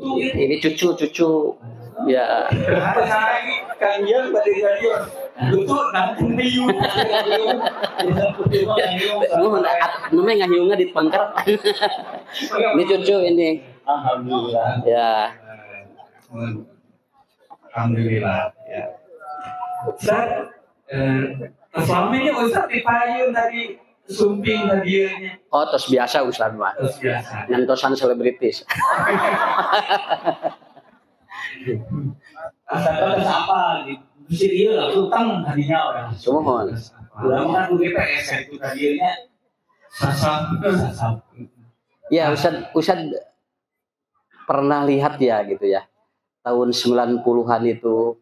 Ini cucu ya. Kang Yang pada radio betul nanti hiu. Namanya ngahiungnya di pangker. Ini cucu ini. Alhamdulillah. Ya. Alhamdulillah. Ya. Ustaz, selamanya Ustaz dipayun tadi sumping hadiahnya. Oh, terus biasa Ustaz mah. Terus biasa. Ngantosan selebritis. Asal apa di Sirius lah, utang hadiahnya orang. Mohon. Ulama kan UGPS itu hadiahnya sasab. Ya, Ustaz pernah lihat ya gitu ya. Tahun 90-an itu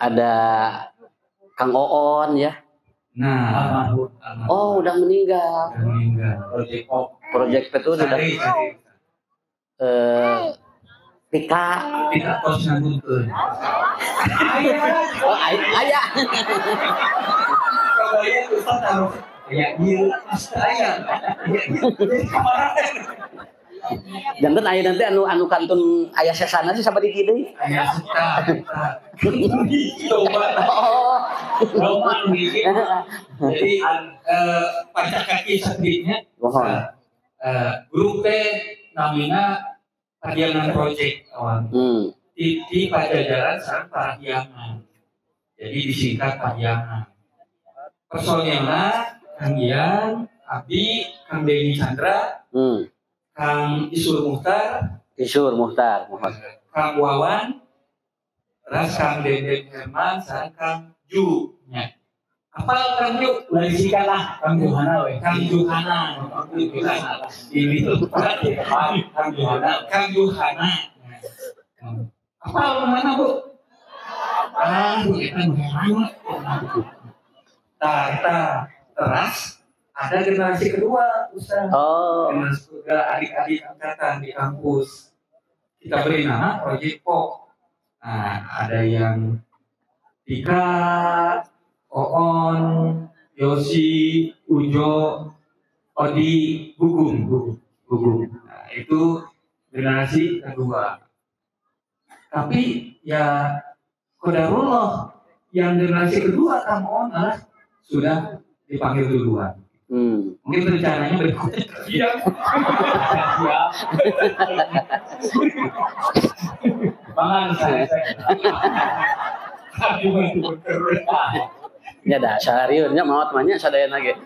ada Kang Oon ya. Nah, oh udah meninggal. Project P itu sudah Tika kos nanggukeun. oh ayah Kabaya Ustaz taruh aya ieu aya. janten aya nanti anu kantun aya sesana sih sabari kieu deui. Aya suka. Coba. Oh. Roman gitu. Jadi pajak kaki sakitnya. Mohon. Grup namina Padiangan Project kawan. Di Pajajaran sareng Parahyangan. Jadi disingkat Padiangan. Personelna Kang Yang, Abdi, Kang Denny Chandra, Kang Isur Muhtar, mohon. Kang Wawan, ras Kang Deden Herman, sareng Kang Ju. Apa Kang Ju? Ulah disingkat lah Kang Juhana we. Kang Juhana. Ini Kang Juhana. Apa mana Bu? Bu kita Herman. Teras ada generasi kedua Ustaz. Oh. Generasi kedua adik-adik angkatan di kampus. Kita beri nama Project Po. Nah, ada yang Tika, Oon, Yosi, Ujo, Odi, Gugum. Nah, itu generasi kedua. Tapi ya qadarullah yang generasi kedua Kang Oon sudah dipanggil duluan. Mungkin rencananya berikutnya tersiap. Mangan saya. Ya dah, sariurnya maot banyak sadaya lagi.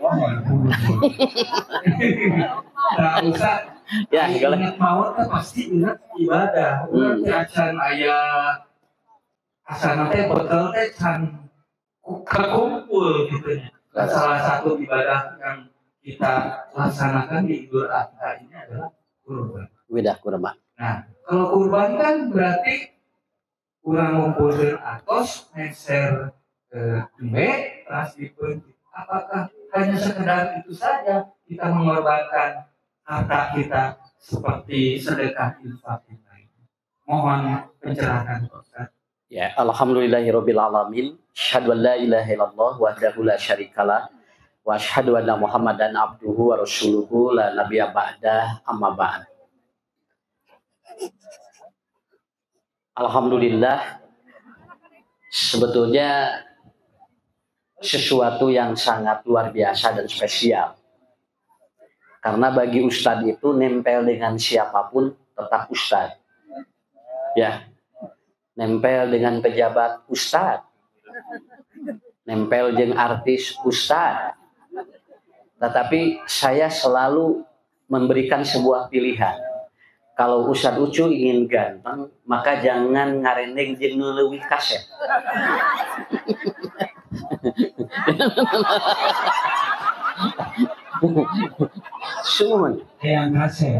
Nah, Ustaz, ya, ingat maut kan pasti ingat ibadah. Acan aya asana teh betul teh can kumpul gitu ya. Salah satu ibadah yang kita laksanakan di Idul Adha ini adalah kurban. Kurban. Nah, kalau kurban kan berarti kurang ngumpulin atos, meser embe, ras dipun. Apakah hanya sekedar itu saja kita mengorbankan harta kita seperti sedekah infak yang lain? Mohon pencerahan Ustaz. Ya, alhamdulillahirabbil alamin. Asyhadu an la ilaha illallah wahdahu la syarikalah wa asyhadu anna Muhammadan abduhu wa rasuluhu la nabiyya ba'dah amma ba'd. Alhamdulillah, sebetulnya sesuatu yang sangat luar biasa dan spesial. Karena bagi ustadz itu nempel dengan siapapun tetap ustadz. Ya. Nempel dengan pejabat ustadz, nempel dengan artis ustadz. Tetapi saya selalu memberikan sebuah pilihan. Kalau Ustadz Ucu ingin ganteng, maka jangan ngareneng jeung leuwih kaset. Sumun. Yang kaset.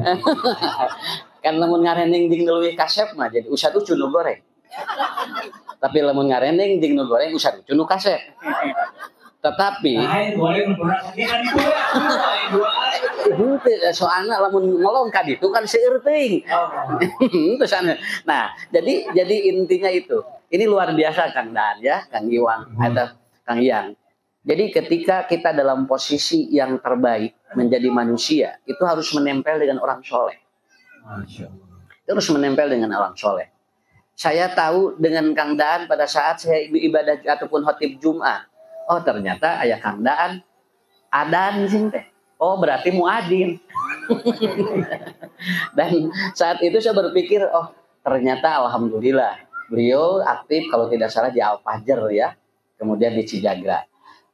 Kan lamun ngareneng jeung leuwih kaset mah jadi Ustadz Ucu nu goreng. Tapi lamun ngareneng jeung nu goreng Ustadz Ucu nu kaset. Tetapi soalnya lamun ngolong ka ditu kan seueur teuing. Nah, jadi intinya itu. Ini luar biasa Kang Dan ya, Kang Iwang atau Kang Yang. Jadi ketika kita dalam posisi yang terbaik menjadi manusia, itu harus menempel dengan orang soleh. terus menempel dengan orang soleh. Saya tahu dengan Kang Daan pada saat saya ibadah ataupun khotib Jumat. Oh ternyata ayah Kang Daan adan di sini teh. Oh berarti muadzin. Dan saat itu saya berpikir, oh ternyata alhamdulillah beliau aktif kalau tidak salah di Al-Fajr ya, kemudian di Cijagra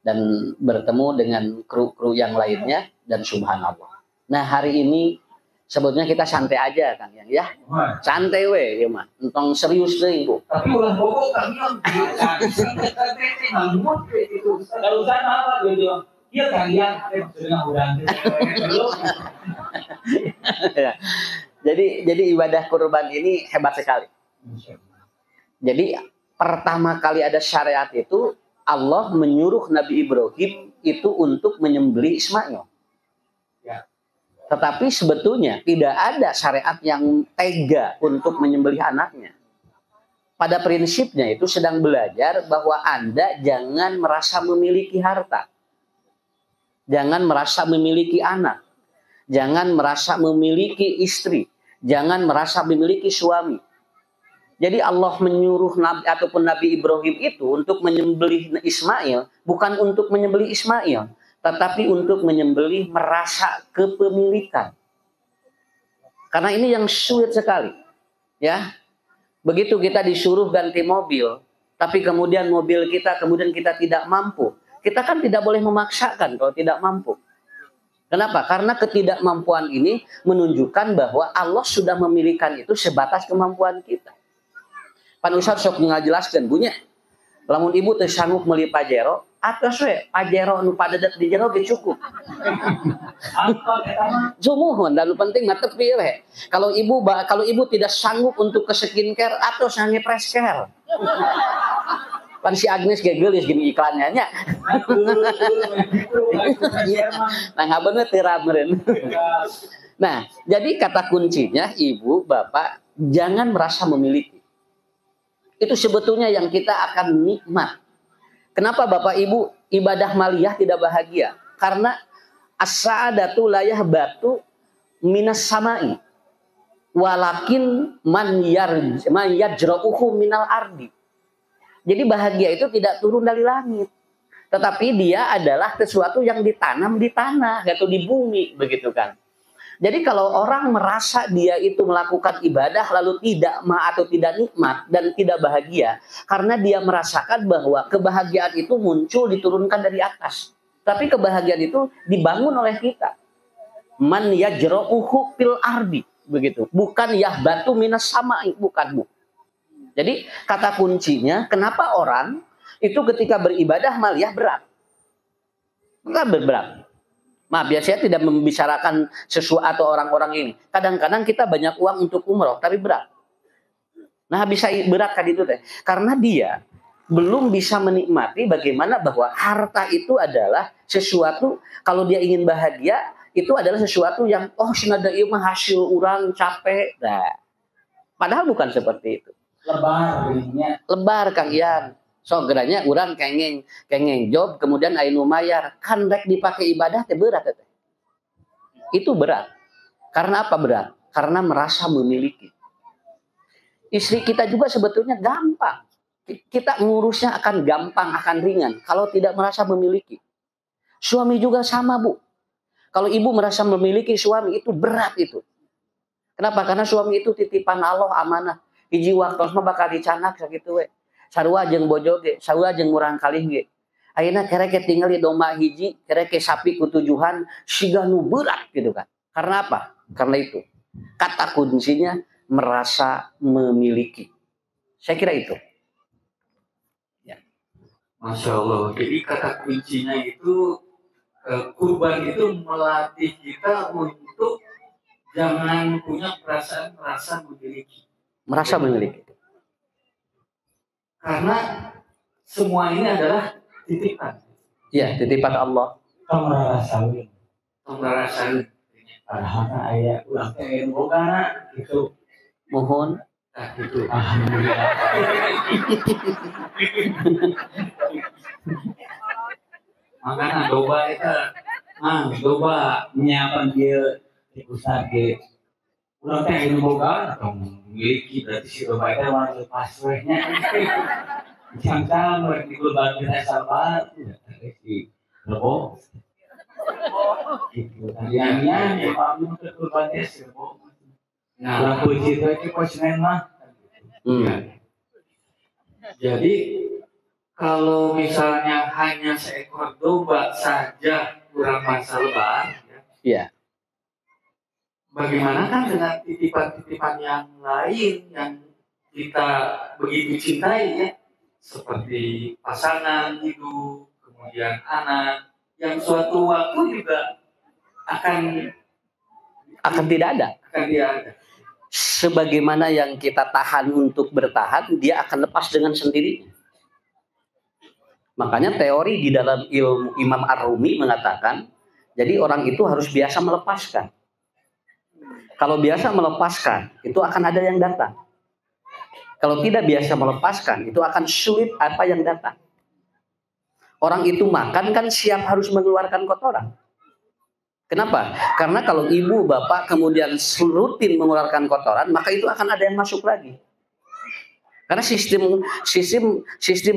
dan bertemu dengan kru-kru yang lainnya dan subhanallah. Nah hari ini sebetulnya kita santai aja Kang Yan ya, santai we ya mah, entong serius deh ibu. Tapi ulah bobok Kang Yan, kalau saya apa gitu, iya Kang Yan, maksudnya udah Jadi ibadah kurban ini hebat sekali. Jadi pertama kali ada syariat itu Allah menyuruh Nabi Ibrahim itu untuk menyembelih Ismail. Ya. Tetapi sebetulnya tidak ada syariat yang tega untuk menyembelih anaknya. Pada prinsipnya itu sedang belajar bahwa Anda jangan merasa memiliki harta. Jangan merasa memiliki anak. Jangan merasa memiliki istri. Jangan merasa memiliki suami. Jadi Allah menyuruh Nabi ataupun Nabi Ibrahim itu untuk menyembelih Ismail, bukan untuk menyembelih Ismail, tetapi untuk menyembelih merasa kepemilikan. Karena ini yang sulit sekali. Ya. Begitu kita disuruh ganti mobil, tapi kemudian mobil kita tidak mampu. Kita kan tidak boleh memaksakan kalau tidak mampu. Kenapa? Karena ketidakmampuan ini menunjukkan bahwa Allah sudah memilihkan itu sebatas kemampuan kita. Pan Ustaz sok ngajelaskeun bunya. Lamun ibu teu sanggup meuli Pajero, atos we Pajero nu padedet di jero ge cukup. Sumuhun dan nu penting mah tepi we. Kalau ibu tidak sanggup untuk ke skincare atos ngange Fresh-Care. Pan si Agnes ge geulis gini iklannya nya. Nah ngabeuna teu rameureun. Nah, jadi kata kuncinya ibu, bapak jangan merasa memiliki. Itu sebetulnya yang kita akan nikmat. Kenapa Bapak Ibu ibadah maliyah tidak bahagia? Karena as-sa'adatu la yahbatu minas samai. Walakin man yajra'uhu minal ardi. Jadi bahagia itu tidak turun dari langit. Tetapi dia adalah sesuatu yang ditanam di tanah atau di bumi, begitu kan. Jadi kalau orang merasa dia itu melakukan ibadah lalu tidak nikmat dan tidak bahagia, karena dia merasakan bahwa kebahagiaan itu muncul diturunkan dari atas. Tapi kebahagiaan itu dibangun oleh kita. Man yajra'uhu fil ardi, begitu. Bukan yahbatu minas sama'i, bukan bu. Jadi kata kuncinya kenapa orang itu ketika beribadah maliyah berat. Berat. Maaf ya, saya tidak membicarakan sesuatu orang-orang ini. Kadang-kadang kita banyak uang untuk umroh, tapi berat. Nah bisa berat kan itu teh. Karena dia belum bisa menikmati bagaimana bahwa harta itu adalah sesuatu, kalau dia ingin bahagia, itu adalah sesuatu yang, oh senada ieu mah hasil urang capek. Nah, padahal bukan seperti itu. Lebar Kang Ian. So geranya urang kengeng job kemudian aya nu mayar kan rek dipake ibadah teh berat teh. Itu berat. Karena apa berat? Karena merasa memiliki. Istri kita juga sebetulnya gampang. Kita ngurusnya akan gampang, akan ringan kalau tidak merasa memiliki. Suami juga sama, Bu. Kalau ibu merasa memiliki suami itu berat itu. Kenapa? Karena suami itu titipan Allah, amanah. Hiji waktos mah bakal dicanak sakitu we. Sarua jeung bojo ge, sarua jeung urang kalih ge. Ayeuna kerek tinggal di domba hiji, kerek sapi ku tujuhan, siga nu berat gitu kan. Karena apa? Karena itu. Kata kuncinya merasa memiliki. Saya kira itu. Ya. Masya Allah. Jadi kata kuncinya itu kurban itu melatih kita untuk jangan punya perasaan merasa memiliki. Merasa memiliki. Karena semua ini adalah titipan. Iya, titipan Allah. Tong rarasaeun. Padahal aya urang teh bogana gitu. Mohon. Nah, gitu. Alhamdulillah. Makanya doba menyiapkan dia di pusat ge. Urang teh anu boga atau memiliki berarti si loba eta mah lepas we nya. Jangan di kurban kita sabar si rebo. Gitu. Tadiannya ya pamit ke kurban teh si rebo. Nah, urang puji teh ke posmen mah. Jadi kalau misalnya hanya seekor domba saja kurang masa lebar, ya. Bagaimana kan dengan titipan-titipan yang lain yang kita begitu cintai ya, seperti pasangan hidup, kemudian anak, yang suatu waktu juga akan tidak ada. Akan tidak ada. Sebagaimana yang kita tahan untuk bertahan, dia akan lepas dengan sendirinya. Makanya teori di dalam ilmu Imam Ar-Rumi mengatakan, jadi orang itu harus biasa melepaskan. Kalau biasa melepaskan, itu akan ada yang datang. Kalau tidak biasa melepaskan, itu akan sulit apa yang datang. Orang itu makan kan siap harus mengeluarkan kotoran. Kenapa? Karena kalau ibu, bapak kemudian rutin mengeluarkan kotoran, maka itu akan ada yang masuk lagi. Karena sistem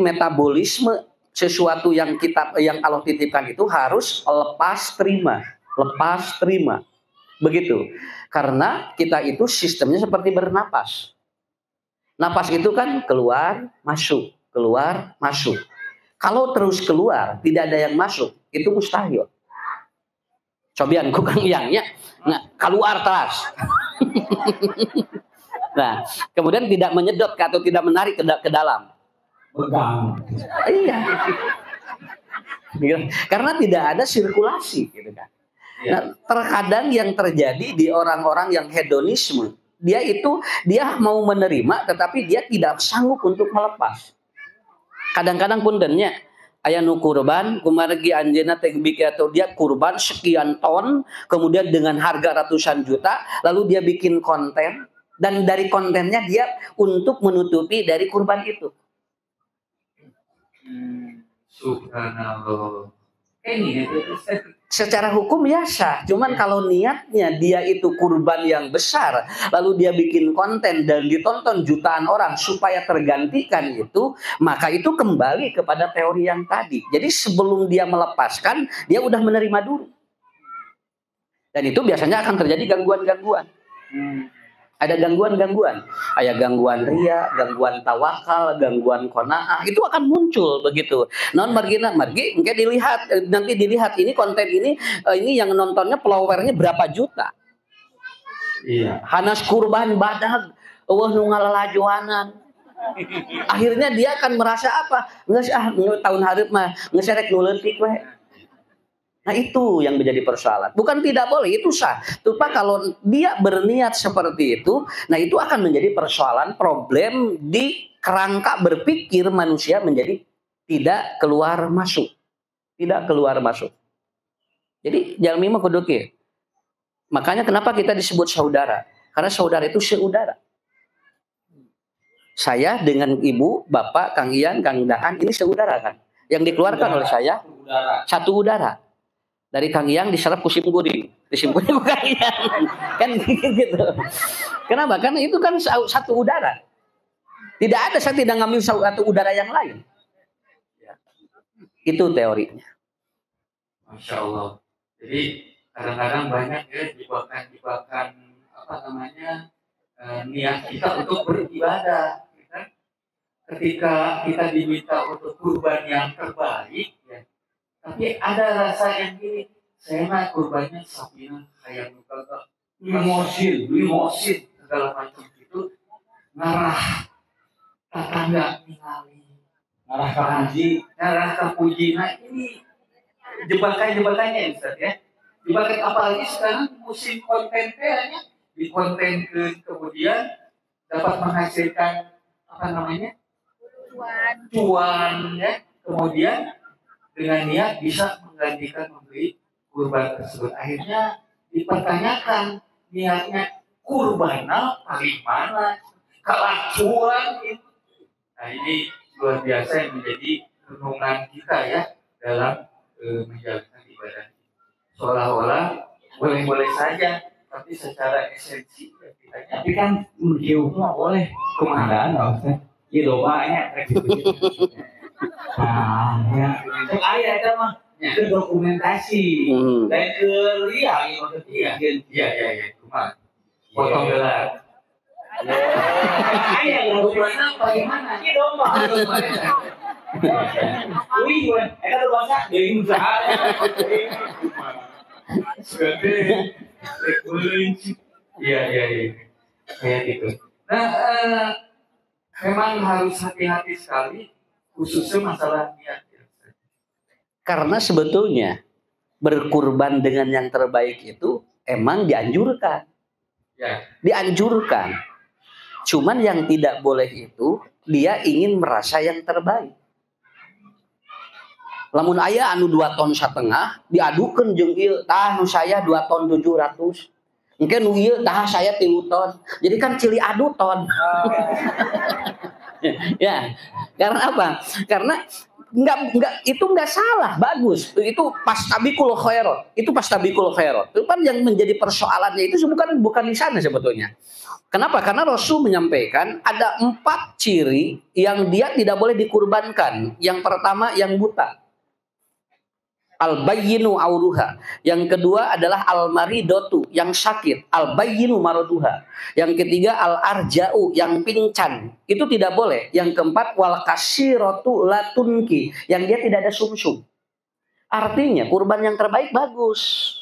metabolisme sesuatu yang Allah titipkan itu harus lepas terima. Begitu. Karena kita itu sistemnya seperti bernapas. Napas itu kan keluar, masuk, keluar, masuk. Kalau terus keluar, tidak ada yang masuk, itu mustahil. Cobian kukang yangnya, nah keluar terus. Nah, kemudian tidak menyedot atau tidak menarik ke dalam. Pegang. Iya. Karena tidak ada sirkulasi, gitu kan. Nah, terkadang yang terjadi di orang-orang yang hedonisme, dia mau menerima, tetapi dia tidak sanggup untuk melepas. Kadang-kadang puntennya aya nu kurban kumargi anjeunna teh atau dia kurban sekian ton, kemudian dengan harga ratusan juta, lalu dia bikin konten, dan dari kontennya dia untuk menutupi dari kurban itu. Subhanallah. Secara hukum ya sah, cuman kalau niatnya dia itu kurban yang besar, lalu dia bikin konten dan ditonton jutaan orang supaya tergantikan itu, maka itu kembali kepada teori yang tadi. Jadi sebelum dia melepaskan, dia udah menerima dulu. Dan itu biasanya akan terjadi gangguan-gangguan. Ada gangguan-gangguan, ada gangguan ria, gangguan tawakal, gangguan qanaah, itu akan muncul begitu. Non margi engke dilihat, nanti dilihat ini konten ini yang nontonnya followernya berapa juta. Iya. Hanas kurban badag, eueuh nu ngalalajoanan. Akhirnya dia akan merasa apa? Geus tahun hareup mah geus rek nu leutik we. Nah itu yang menjadi persoalan. Bukan tidak boleh, itu sah. Tupa kalau dia berniat seperti itu, nah itu akan menjadi persoalan, problem di kerangka berpikir manusia menjadi tidak keluar masuk. Tidak keluar masuk. Jadi jalmi mah kudu kieu. Makanya kenapa kita disebut saudara? Karena saudara itu seudara. Saya dengan ibu, bapak, Kang Ian, Kang Daan, ini seudara kan? Yang dikeluarkan oleh saya satu udara. Dari Kang Yang diserap ku Simkuring, disimkuring ku Kang Yang, kan gitu. Kenapa? Karena itu kan satu udara. Tidak ada, saya tidak ngambil satu udara yang lain. Itu teorinya. Masya Allah. Jadi kadang-kadang banyak ya jebakan-jebakan niat kita untuk beribadah. Ya. Ketika kita diminta untuk kurban yang terbaik, ya. Tapi ada rasa yang gini, saya mah kurbannya sapinya kayak limosin segala macam itu, ngarah tetangga ningali, ngarah kapuji. Nah ini jebakannya Ustaz ya. Jebakan apalagi sekarang musim kontennya dikontenkan, kemudian dapat menghasilkan cuan ya, kemudian dengan niat bisa menggantikan membeli kurban tersebut. Akhirnya dipertanyakan niatnya kurbannya paling mana, kelakuan itu. Nah ini luar biasa yang menjadi renungan kita ya dalam menjalankan ibadah. Seolah-olah boleh-boleh saja tapi secara esensi ya kita Tapi kan hiu nggak boleh kemana nggak usah. Iya doanya gitu. Nah, ya. Cek ayah itu mah ke dokumentasi dan ke lihat maksudnya. iya cuma Potong gelar. ayah nggak dokumentasi bagaimana? Iya domba. Wih, kita berbahasa dari usaha. Iya kayak gitu. Nah, memang harus hati-hati sekali khususnya masalah niat. Karena sebetulnya berkurban dengan yang terbaik itu emang dianjurkan. Ya. Dianjurkan. Cuman yang tidak boleh itu dia ingin merasa yang terbaik. Lamun aya anu 2,5 ton diadukeun jeung ieu tah nu saya 2 ton 700. Engke nu ieu tah saya 3 ton. Jadi kan cili adu ton. Ya. Karena apa? Karena itu enggak salah, bagus. Itu pastabikul khairat. Itu pastabikul khairat. Itu kan yang menjadi persoalannya itu bukan di sana sebetulnya. Kenapa? Karena Rasul menyampaikan ada 4 ciri yang dia tidak boleh dikurbankan. Yang pertama yang buta. Al-bayyinu auruha. Yang kedua adalah al-maridotu, yang sakit. Al-bayyinu maroduha. Yang ketiga al-arja'u, yang pincang. Itu tidak boleh. Yang keempat wal kasiratu latunki, yang dia tidak ada sumsum. Artinya kurban yang terbaik bagus.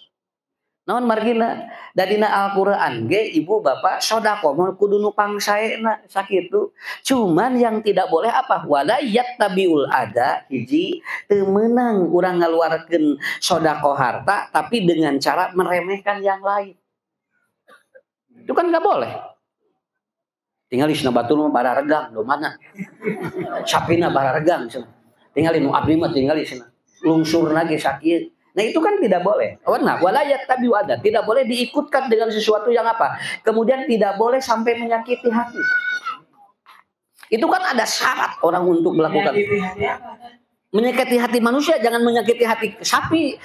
Naon margina dadina Al-Qur'an ge ibu bapak sodako mau kudu nu pangsaena sakitu. Cuman yang tidak boleh apa? Wala yattabiul ada hiji teu meunang urang ngaluarkeun sodako harta tapi dengan cara meremehkan yang lain. Itu kan enggak boleh. Tinggal isna batur mah bararegang do mana? Sapina bararegang cenah. Tinggal nu abdi mah tinggal isna. Lungsurna ge sakieu. Nah itu kan tidak boleh. Nah, walayat tabiu ada, tidak boleh diikutkan dengan sesuatu yang apa? Kemudian tidak boleh sampai menyakiti hati. Itu kan ada syarat orang untuk melakukan. Menyakiti hati manusia, jangan menyakiti hati sapi.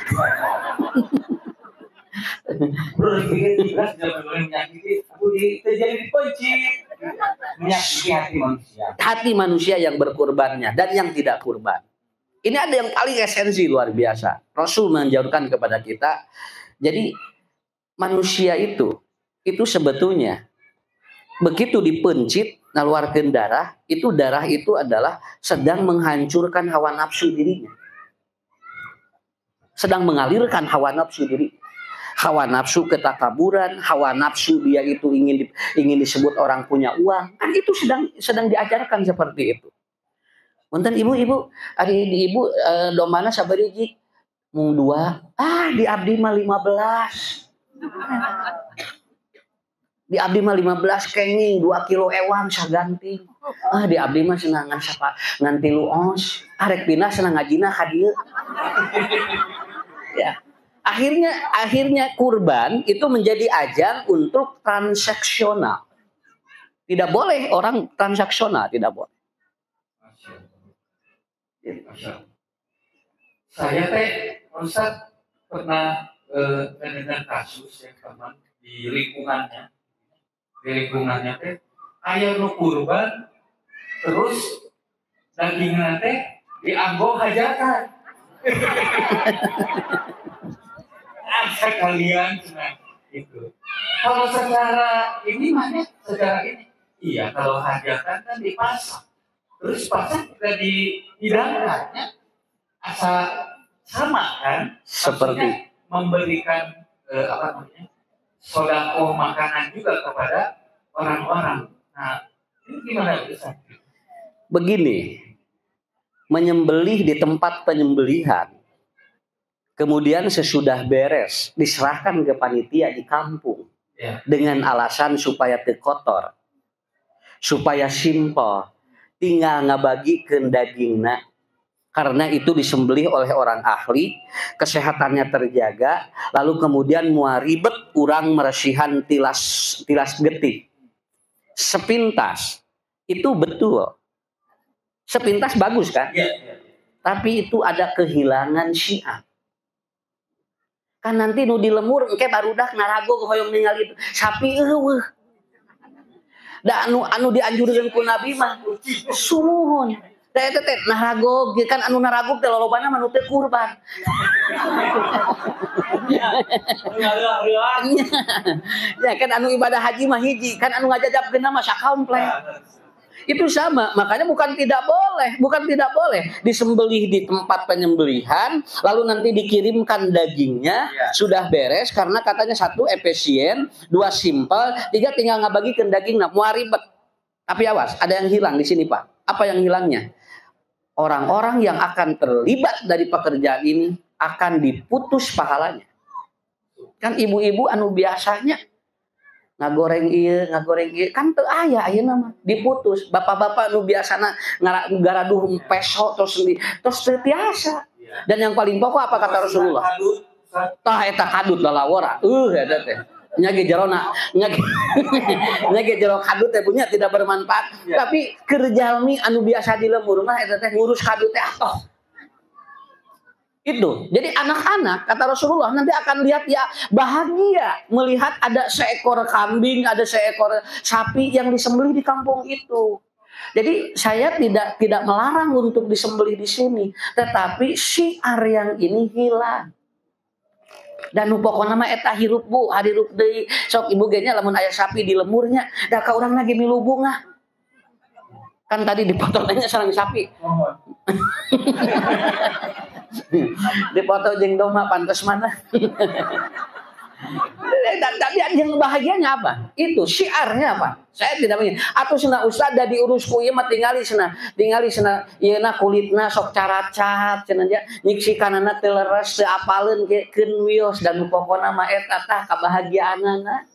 Menyakiti hati manusia. Hati manusia yang berkurbannya dan yang tidak kurban. Ini ada yang paling esensi luar biasa. Rasul mengajarkan kepada kita. Jadi manusia itu sebetulnya begitu dipencit ngaluarkeun darah, itu adalah sedang menghancurkan hawa nafsu dirinya. Sedang mengalirkan hawa nafsu diri. Hawa nafsu ketakaburan, hawa nafsu dia itu ingin disebut orang punya uang. Kan itu sedang diajarkan seperti itu. Wonten ibu-ibu, ari di ibu dombana sabariji mung 2. Di abdi mah 15. Di abdi mah 15 kenging 2 kilo ewang saganting. Di abdi mah senangan sapa ngan 3 ons. Arek pindah senang ngajina hadieu. Ya. Akhirnya kurban itu menjadi ajang untuk transaksional. Tidak boleh orang transaksional, tidak boleh. Saya Ustaz pernah mendengar kasus yang teman di lingkungannya aya nu kurban terus dagingna teh dianggo hajatan. Asa kalian itu. Kalau secara ini iya kalau hajatan kan dipasang. Terus pasang juga dihidangkannya asa sama kan seperti memberikan sodako makanan juga kepada orang-orang. Nah ini gimana Ustaz? Begini, menyembelih di tempat penyembelihan kemudian sesudah beres diserahkan ke panitia di kampung dengan alasan supaya terkotor, supaya simpel. Tinggal ngabagikeun dagingna karena itu disembelih oleh orang ahli, kesehatannya terjaga, lalu kemudian moal ribet urang meresihan tilas getih. Sepintas itu betul. Sepintas bagus kan? Ya. Tapi itu ada kehilangan syiar. Kan nanti nu di lemur engke barudak narago hoyong ningali sapi eueuh. Da anu dianjurkeun ku Nabi mah suhun. Da eta teh narago kan anu narago teh lolobana mah nu teu kurban. Ya kan anu ibadah haji mah hiji, kan anu ngajajabkeun mah sakomplek. Itu sama, makanya bukan tidak boleh disembelih di tempat penyembelihan, lalu nanti dikirimkan dagingnya, sudah beres karena katanya 1 efisien, 2 simpel, 3 tinggal ngabagikan dagingnya, mau ribet. Tapi awas, ada yang hilang di sini Pak. Apa yang hilangnya? Orang-orang yang akan terlibat dari pekerjaan ini akan diputus pahalanya. Kan ibu-ibu anu biasanya ngagoreng ieu kan teu aya ayeuna mah diputus. Bapak-bapak nu biasana ngaraduh peso terus teu tiasa. Dan yang paling pokok apa kata Rasulullah? Tah eta kadut lalawora. Eta teh. Nya ge jerona, nya ge jero kadut teh punya tidak bermanfaat. Tapi kerjalmi anu biasa di lembur mah eta teh ngurus kadut teh atoh. Itu. Jadi anak-anak kata Rasulullah nanti akan lihat ya bahagia melihat ada seekor kambing, ada seekor sapi yang disembelih di kampung itu. Jadi saya tidak melarang untuk disembelih di sini, tetapi syiar yang ini hilang. Dan pokokna mah eta hirup Bu, harirup deui. Sok ibu ge nya lamun aya sapi di lemurnya, da ka urang lagi milu bunga. Kan tadi dipotongnya sareng sapi. Dipoto jeung domba pantes mana. Tapi yang bahagianya apa? Itu syiarnya apa? Saya tidak punya. Atau cenah ustaz da diurus ku ieu mah tingali cenah ieuna kulitna sok carat-carat cenah nya nyiksikanana teu leres teu apaleun keun wios dan pokona mah eta tah kabahagiaanana.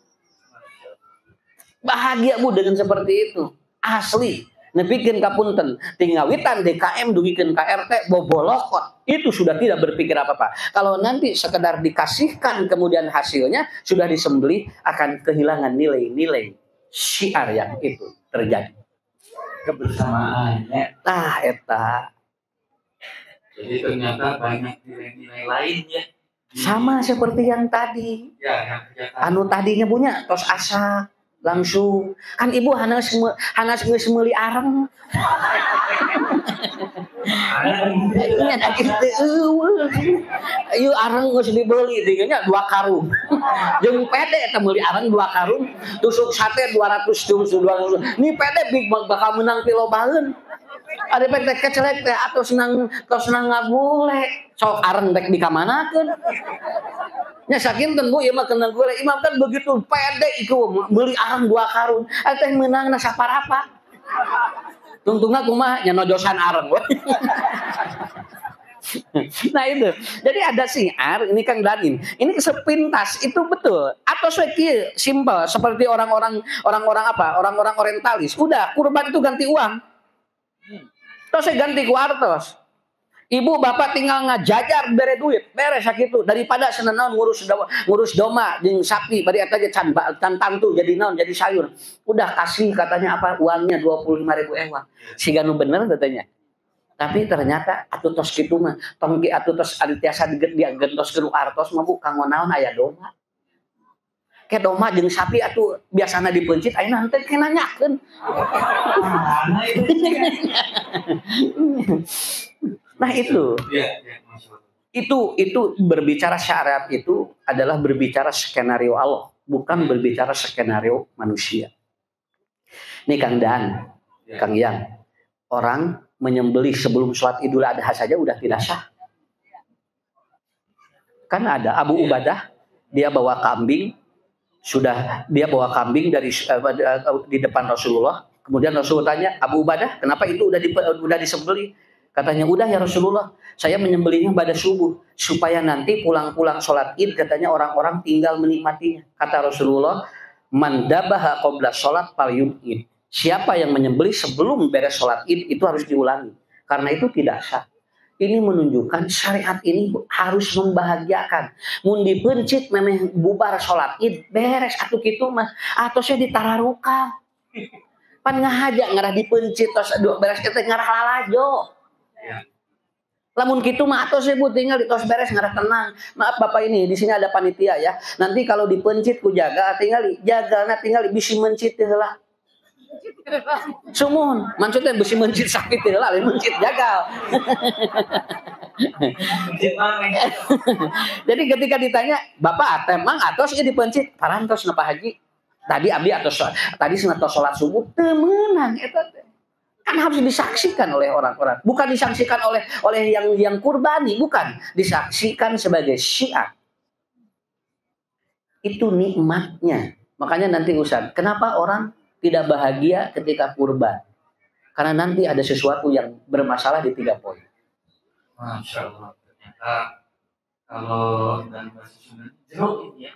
Bahagia Bu dengan seperti itu. Asli. Nepikeun kapunten tingawitan DKM dugikeun ka RT bobolokot itu sudah tidak berpikir apa-apa. Kalau nanti sekedar dikasihkan kemudian hasilnya sudah disembelih akan kehilangan nilai-nilai syiar yang itu terjadi. Kebersamaannya. Eta. Jadi ternyata banyak nilai-nilai lain ya. Sama seperti yang tadi. Ya, anu tadinya punya tos asa langsung kan ibu hanas geus meuli areng. Nya da kitu ieu areng geus dibeuli tinggalnya 2 karung. Jeung pede eta meuli areng 2 karung, tusuk sate 200 tusuk 200. Ni pede bakal menang ti lobaeun. Ada pede kecelek teh atos senang ngagule. Sok areng rek dikamanakeun. Nya sakinten Bu ieu mah kena gule. Imam kan begitu pede iku meuli areng 2 karung. Teh meunangna saparapa. Tungtungna kumaha nya nojosan areng. Nah itu. Jadi ada syiar ini Kang Danin. Ini sepintas itu betul. Atau kieu simpel seperti orang-orang apa? Orang-orang orientalis. Udah kurban itu ganti uang. Terus ganti ku artos. Ibu bapak tinggal ngajajar bere duit, beres sakitu daripada senaon ngurus doma jeung sapi bari eta ge can tantu jadi naon jadi sayur. Udah kasih katanya apa uangnya 25.000 ewa. Siga nu bener katanya. Tapi ternyata atuh tos kitu mah tong ki atuh tos adi tiasa digentoskeun artos mah Bu kanggo naon aya doma. Ke doma jeung sapi atuh biasana dipencit ayeuna henteu kena nyakeun. Nah itu berbicara syariat itu adalah berbicara skenario Allah, bukan berbicara skenario manusia. Nih Kang Dan, Kang Yang, orang menyembelih sebelum sholat Idul Adha saja udah tidak sah. Kan ada Abu Ubadah, dia bawa kambing di depan Rasulullah. Kemudian Rasulullah tanya, Abu Ubadah, kenapa itu udah disembelih? Katanya, udah ya Rasulullah, saya menyembelihnya pada subuh. Supaya nanti pulang-pulang sholat id, katanya orang-orang tinggal menikmatinya. Kata Rasulullah, man dabaha qabla sholat fal yum'id. Siapa yang menyembelih sebelum beres sholat id, itu harus diulangi. Karena itu tidak sah. Ini menunjukkan syariat ini harus membahagiakan. Mun dipencit memang bubar sholat id, beres atuh kitu mah. Atau saya ditararukan. Pan ngahaja ngarah dipencit, terus beres kita ngarah lalajo. Lamun gitu mah atos ibu tinggal di tos beres nggak tenang. Maaf bapak ini di sini ada panitia ya. Nanti kalau dipencit ku jaga tinggal bisi mencit lah. Sumun, maksudnya bisi mencit sakit lah, mencit jagal. Jadi ketika ditanya bapak temang atos ya dipencit, parantos napa haji. Tadi abdi atos tadi senatos sholat subuh temenang eta teh. Kan harus disaksikan oleh orang-orang, bukan disaksikan oleh yang kurbani, bukan disaksikan sebagai syiar. Itu nikmatnya. Makanya nanti Ustaz, kenapa orang tidak bahagia ketika kurban? Karena nanti ada sesuatu yang bermasalah di 3 poin. Masya Allah, ternyata kalau dalam bahasa Sunda jero ini ya,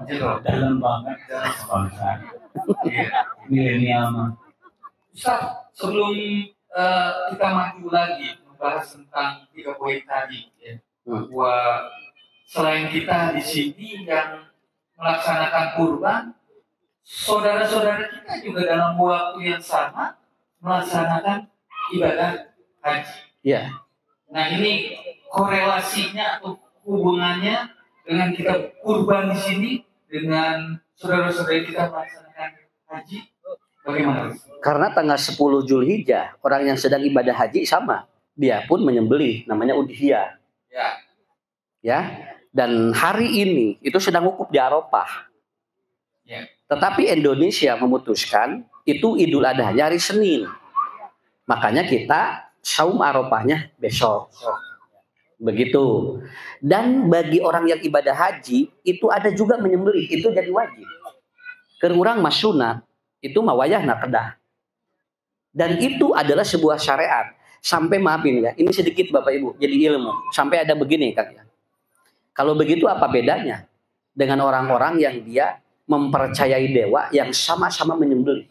jero dalam banget bangsa. Milenial mah. Ustaz, sebelum kita maju lagi membahas tentang 3 poin tadi, ya, bahwa selain kita di sini yang melaksanakan kurban, saudara-saudara kita juga dalam waktu yang sama melaksanakan ibadah haji. Ya. Nah ini korelasinya atau hubungannya dengan kita kurban di sini dengan saudara-saudara kita melaksanakan haji, bagaimana? Karena tanggal 10 Zulhijjah orang yang sedang ibadah haji sama, dia pun menyembelih, namanya udhiyah. Ya. Dan hari ini itu sedang wukuf di Arafah. Ya. Tetapi Indonesia memutuskan itu Idul Adha hari Senin. Makanya kita saum Arafahnya besok. Begitu. Dan bagi orang yang ibadah haji itu ada juga menyembelih, itu jadi wajib. Keur urang mas sunat itu mah wayahna kedah. Dan itu adalah sebuah syariat. Sampai maafin ya, ini sedikit Bapak Ibu, jadi ilmu. Sampai ada begini Kang ya. Kalau begitu apa bedanya dengan orang-orang yang dia mempercayai dewa yang sama-sama menyembelih?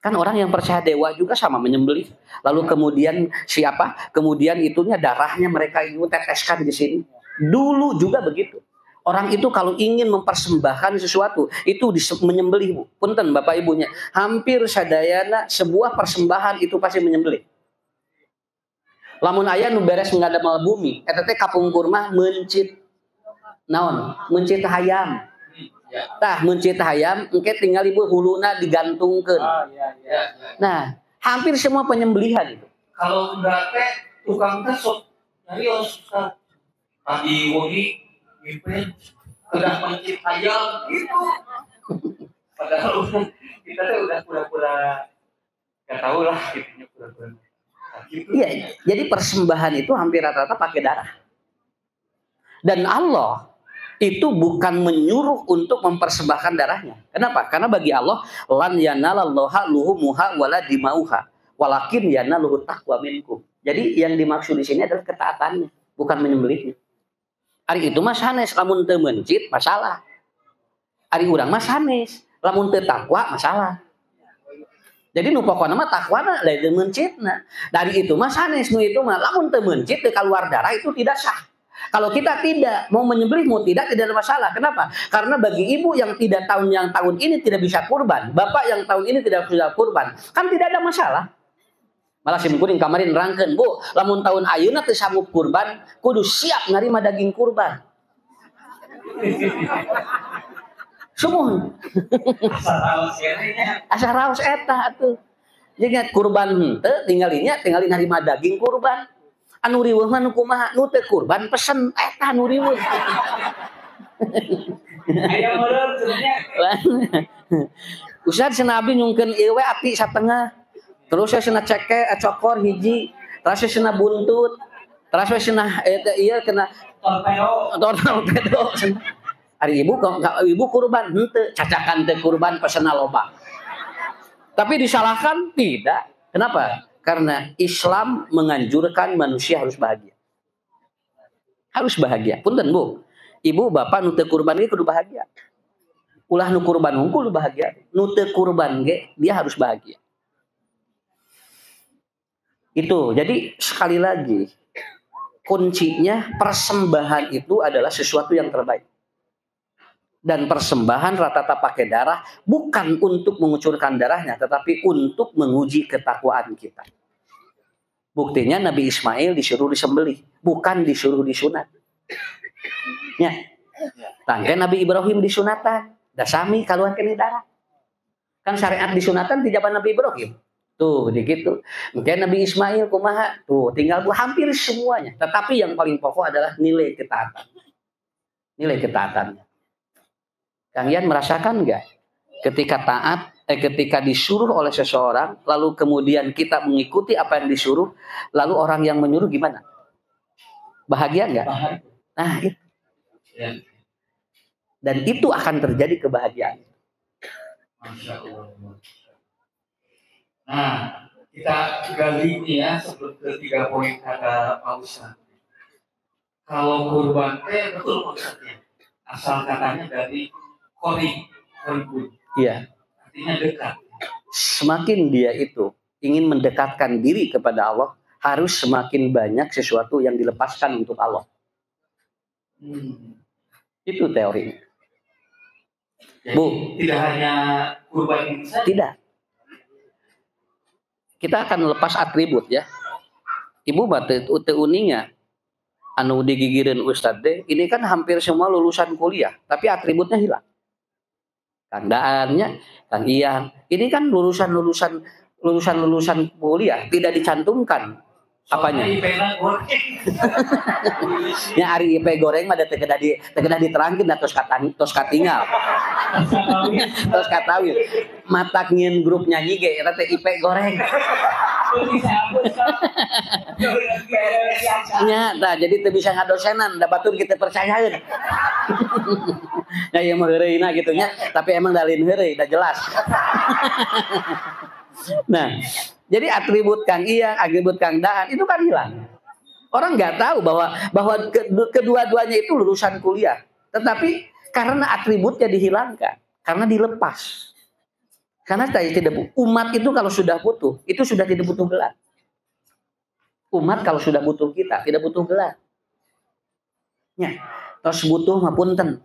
Kan orang yang percaya dewa juga sama menyembelih. Lalu kemudian siapa? Kemudian itunya darahnya mereka itu teteskan di sini. Dulu juga begitu. Orang itu kalau ingin mempersembahkan sesuatu itu menyembelih, Bu. Punten Bapak Ibunya, hampir sadayana sebuah persembahan itu pasti menyembelih. Lamun aya nu beres ngadamal bumi, eta teh kapungkur mah mencit naon? Mencit hayam. Tah mencit hayam engke tinggal ibu huluna digantungkeun. Nah, hampir semua penyembelihan itu. Kalau enggak teh tukang teh sok nyarios Ustaz. Pagi wengi mimpi udah mencit ayam gitu. Padahal kita tuh udah pura-pura nggak tahu lah gitu pura-pura. Gitu. Iya, jadi persembahan itu hampir rata-rata pakai darah. Dan Allah itu bukan menyuruh untuk mempersembahkan darahnya. Kenapa? Karena bagi Allah lan yanalallaha luhumuha wala dimauha walakin yanaluhu taqwa minkum. Jadi yang dimaksud di sini adalah ketaatannya, bukan menyembelihnya. Ari itu mah sanes lamun teu mencit masalah. Ari urang mah sanes lamun teu takwa masalah. Jadi nu pokona mah takwana lain mencitna. Dari itu mah sanes nu itu mah lamun teu mencit teu kaluar darah itu tidak sah. Kalau kita tidak mau menyembelih mau tidak ada masalah. Kenapa? Karena bagi ibu yang tidak tahun ini tidak bisa kurban, bapak yang tahun ini tidak bisa kurban, kan tidak ada masalah. Malah si kuring kamarin rangkeun, Bu, lamun tahun ayeuna teu sanggup kurban, kudu siap narima daging kurban. Sumun. Asa raos eta atuh. Jadi kurban henteu tinggalin narima daging kurban. Anu riweuh mah nu kumaha? Nu teu kurban pesen eta nu riweuh. Aya modal sebenarnya. Ustaz cenah abdi nyungkeun ieu we api satengah. Terus saya cenah ceke cokor hiji, terus saya cenah buntut, terus saya cenah ieu kena torpedo. Ari ibu kurban henteu, cacakan teu kurban pesena loba. Tapi disalahkan tidak. Kenapa? Karena Islam menganjurkan manusia harus bahagia. Harus bahagia. Punten Bu, ibu bapak nu teu kurban ge kudu bahagia. Ulah nu kurban hungkul bahagia. Nu teu kurban ge dia harus bahagia. Itu. Jadi sekali lagi kuncinya persembahan itu adalah sesuatu yang terbaik. Dan persembahan rata-rata pakai darah bukan untuk mengucurkan darahnya, tetapi untuk menguji ketakwaan kita. Buktinya Nabi Ismail disuruh disembelih, bukan disuruh disunat. Ya. Tangke Nabi Ibrahim disunatan, da sami kaluan kene darah. Kan syariat disunatan di zaman Nabi Ibrahim. Tuh, begitu. Mungkin Nabi Ismail kumaha? Tuh, tinggal hampir semuanya. Tetapi yang paling pokok adalah nilai ketaatan. Nilai ketaatannya. Kang Ian merasakan enggak? Ketika disuruh oleh seseorang, lalu kemudian kita mengikuti apa yang disuruh, lalu orang yang menyuruh gimana? Bahagia enggak? Nah, itu. Dan itu akan terjadi kebahagiaan. Masya Allah. Nah, kita gali ini ya sebelum ke 3 poin kata Pak Ustaz. Kalau kurban betul Pak Ustaz ya. Asal katanya dari koribun. Iya. Artinya dekat. Semakin dia itu ingin mendekatkan diri kepada Allah, harus semakin banyak sesuatu yang dilepaskan untuk Allah. Itu teorinya. Jadi, Bu, tidak hanya kurban ini saja. Tidak. Kita akan lepas atribut ya. Ibu batu uninya anu digigireun Ustad deh, ini kan hampir semua lulusan kuliah, tapi atributnya hilang. Kang Daannya, Kang Ian, ini kan lulusan kuliah, tidak dicantumkan apanya. Ya Ari IP goreng mah teu kedah diterangkeun da tos katinggal. Tos katawil. Matak ngieun grup nyanyi ge eta teh IP goreng. Nya, nah jadi teu bisa ngadosenan, da batur kita percayaeun. Ya ieu mah heureuyna gitu nya, tapi emang dalin heureuy, da jelas. Nah, jadi atribut Kang Iya, atribut Kang Daan itu kan hilang. Orang nggak tahu bahwa kedua-duanya itu lulusan kuliah, tetapi karena atributnya dihilangkan, karena dilepas. Karena tidak umat itu kalau sudah butuh, itu sudah tidak butuh gelar. Umat kalau sudah butuh kita, tidak butuh gelar. Ya, tos butuh mah punten.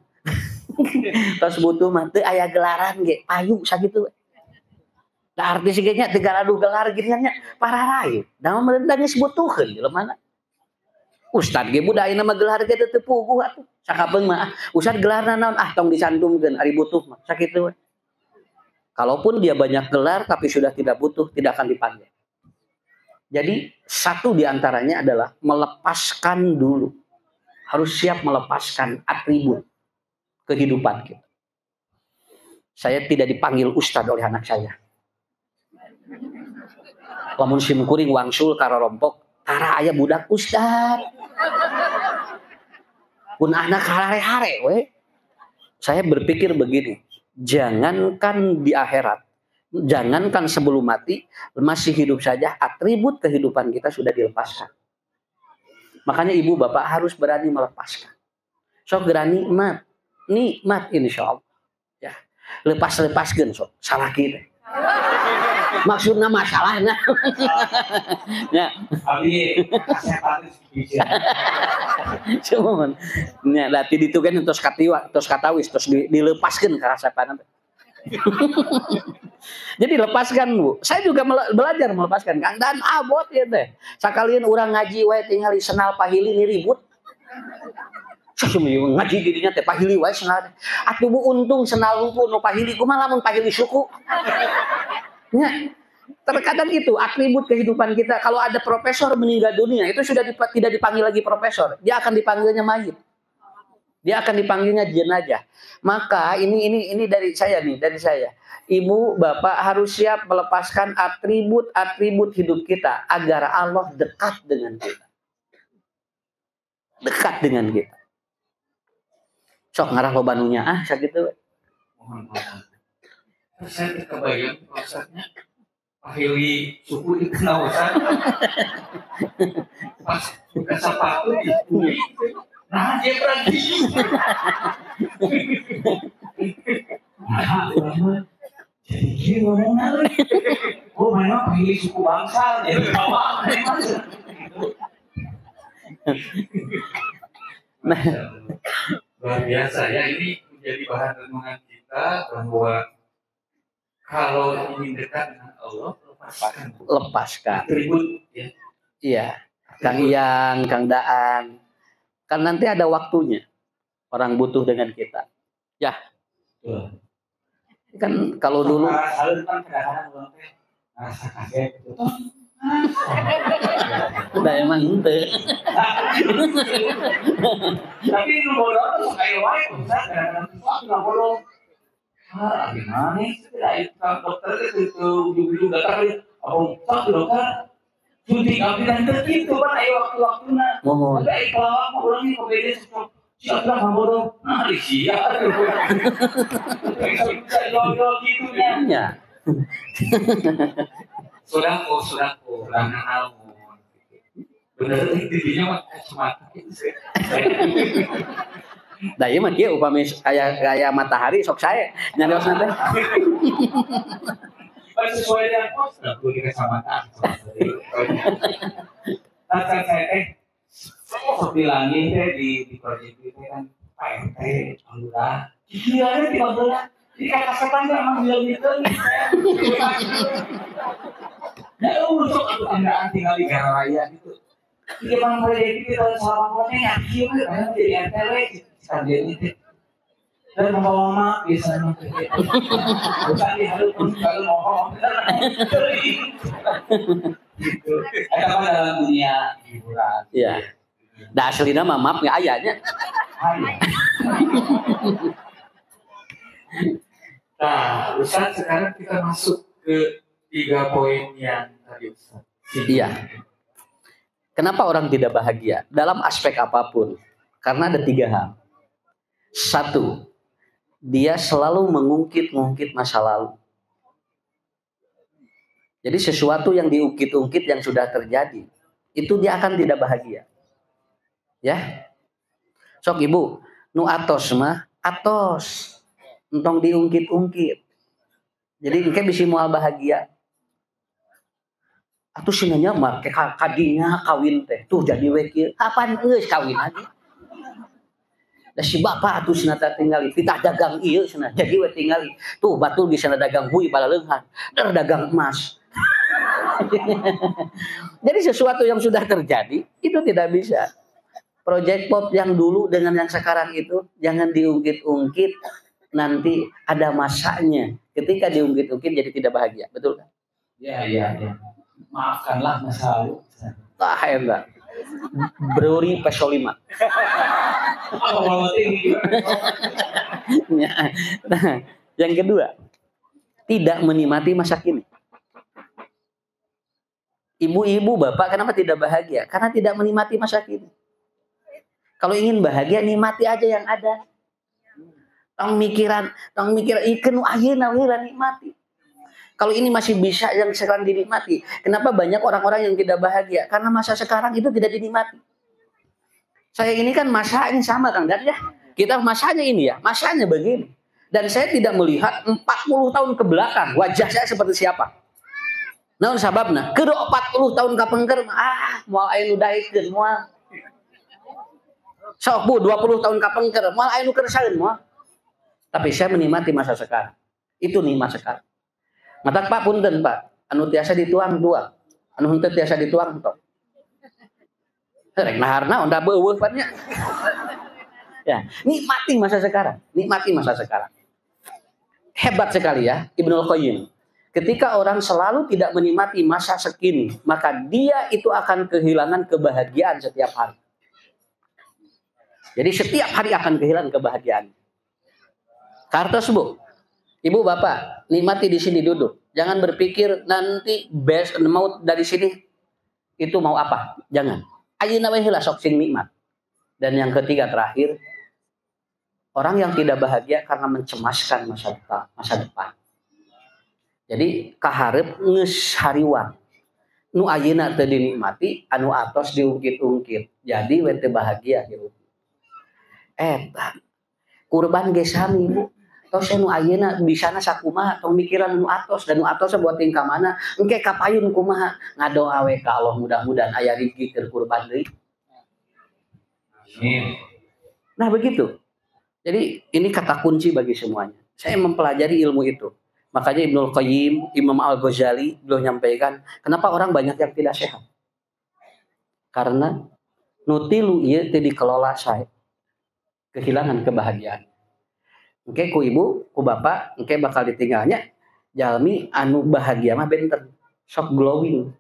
Tos butuh mah teu aya gelaran ge, payu sakitu. Da artis ge nya teu gaduh gelar gitu nya para rayu. Da merendah geus butuhkeun jelema. Ustad ge budayana mah gelar ge teu puguh atuh. Sakapeung mah ustad gelarna naon tong dicantumkeun ari butuh mah sakitu we. Kalaupun dia banyak gelar tapi sudah tidak butuh, tidak akan dipanggil. Jadi satu diantaranya adalah melepaskan dulu. Harus siap melepaskan atribut kehidupan kita. Saya tidak dipanggil ustad oleh anak saya. Lamun simkuring wangsul karo rompok, tara aya budak ustad. Pun anak hare-hare we. Saya berpikir begini, jangankan di akhirat, jangankan sebelum mati, masih hidup saja atribut kehidupan kita sudah dilepaskan. Makanya ibu bapak harus berani melepaskan. Sok berani nikmat insya Allah. Ya, lepaskeun sok salah kita. Maksudnya masalahnya. Ya. Abi kasih bisa. Cuman, nya dati ditu kan tos katawis tos dilepaskeun ka kasapan. Jadi lepaskan Bu. Saya juga belajar melepaskan. Kang Dan abot ya teh. Sakalian urang ngaji wae tinggal senal pahili ni ribut. Sesungguhnya ngaji dirinya teh pahili wae senal. Atuh Bu untung senal lumpur nu pahili kumaha lamun pahili suku. Ya, terkadang itu atribut kehidupan kita. Kalau ada profesor meninggal dunia, itu sudah tidak dipanggil lagi profesor, dia akan dipanggilnya mayit, dia akan dipanggilnya jenazah. Maka ini dari saya nih, dari saya. Ibu, bapak harus siap melepaskan atribut hidup kita agar Allah dekat dengan kita, dekat dengan kita. Sok ngarah lobanunya sakitu. Saya kebayang maksudnya pahili suku itu kenal Ustaz. Pas buka sepatu di nah dia berarti. Jadi gini ngomongnya. Oh memang pahili suku bangsa jadi bawa. Nah, luar biasa ya, ini menjadi bahan renungan kita bahwa kalau ingin dekat dengan Allah, lepaskan Lepaskan. atribut ya. Iya, Kang Iyang, Kang Daan. Kan nanti ada waktunya orang butuh dengan kita. Ya. Kan kalau dulu Salur kan kadang-kadang orang teh ngerasa kaget gitu. udah emang ente. Tapi nu bodoh tuh kayak wae bisa kadang-kadang sesuatu nggak bodoh. Gimana nih? Tidak dokter itu ujung-ujung datang dia. Apa dokter? Suntik abdi dan terkitu kan ayo waktu-waktunya. Mohon. Tapi kalau aku orangnya kebeda sesuatu. Siapa nggak bodoh? Nah, disiap. Bisa jual gitu ya. Iya. Sudahku, kurang almun. Bener intinya mah kacamata. Nah iya mah dia upami kayak matahari sok saya nyarios nanti. Sesuai dengan pos, nggak perlu kacamata. Nah, saya bilangin teh di proyek itu kan Pak RT, Lurah, gila di Lurah, di kakak setan emang bilang gitu. Ya untuk tandaan tinggal di Gang Raya gitu. Di depan proyek itu salah satunya yakin karena jadi RTW sekalian itu. Dan mama biasanya bukan di halu pun kalau mau gitu. Ada apa dalam dunia hiburan? Iya. Dah aslina mah maaf nggak ayahnya. Nah, Ustaz sekarang kita masuk ke 3 poin yang tadi Ustaz. Iya. Kenapa orang tidak bahagia dalam aspek apapun? Karena ada 3 hal. 1, dia selalu mengungkit-ungkit masa lalu. Jadi sesuatu yang diungkit-ungkit yang sudah terjadi, itu dia akan tidak bahagia. Ya. Sok ibu, nu atos mah atos. Entong diungkit-ungkit. Jadi engke bisa moal bahagia. Atuh sinanya mah ke kadinya kawin teh. Tuh jadi we kieu. Kapan geus kawin aja. Da si bapak atuh cenah tinggali pitah dagang ieu cenah. Jadi we tinggali. Tuh batul geus cenah dagang hui balaleunghan. Dar dagang emas. Jadi sesuatu yang sudah terjadi itu tidak bisa. Project pop yang dulu dengan yang sekarang itu jangan diungkit-ungkit, nanti ada masanya. Ketika diungkit-ungkit jadi tidak bahagia, betul kan? Ya. Maafkanlah masa lalu. Tah eta. Brewery Peso 5. Apa mau tinggi? Nah, yang kedua, tidak menikmati masa kini. Ibu-ibu, bapak kenapa tidak bahagia? Karena tidak menikmati masa kini. Kalau ingin bahagia, nikmati aja yang ada. Tong mikir ikan ayeuna we nikmati. Kalau ini masih bisa yang sekarang dinikmati, kenapa banyak orang-orang yang tidak bahagia? Karena masa sekarang itu tidak dinikmati. Saya ini kan masanya sama Kang Dan ya. Kita masanya ini ya, masanya begini. Dan saya tidak melihat 40 tahun ke belakang wajah saya seperti siapa. Naon sababna? Keur 40 tahun ka pengker moal aya nu daekeun moal. Sok Bu 20 tahun ka pengker moal aya nu kersaeun moal. Tapi saya menikmati masa sekarang. Itu nikmat sekarang. Matak Pak punten Pak, anu tiasa dituang, anu henteu tiasa dituang tok. Rek naharna onda beueuh Pak nya. Ya, nikmati masa sekarang, Hebat sekali ya Ibnul Qayyim. Ketika orang selalu tidak menikmati masa sekini, maka dia itu akan kehilangan kebahagiaan setiap hari. Jadi setiap hari akan kehilangan kebahagiaan. Kartos Bu, Ibu Bapak, nikmati di sini duduk. Jangan berpikir nanti mau dari sini itu mau apa. Jangan. Ayeuna we heula sok sing nikmat. Dan yang ketiga terakhir, orang yang tidak bahagia karena mencemaskan masa depan. Jadi kaharep geus hariwang. Nu ayeuna teu dinikmati, anu atos diungkit-ungkit. Jadi we teu bahagia hirup. Eta kurban ge sami Bu. Tos nu ayeuna bisana sakumaha tong mikiran nu atos dan nu atos buat tingkah mana engke kapayun kumaha ngadoa we ka Allah mudah-mudahan aya rezeki keur kurban deui. Amin. Nah begitu. Jadi ini kata kunci bagi semuanya. Saya mempelajari ilmu itu. Makanya Ibnul Qayyim, Imam Al-Ghazali beliau nyampaikan, kenapa orang banyak yang tidak sehat? Karena nutilu ieu teu dikelola sae. Kehilangan kebahagiaan. Engke ku ibu, ku bapak, engke bakal ditinggalnya jalmi anu bahagia mah benten. Sok glowing.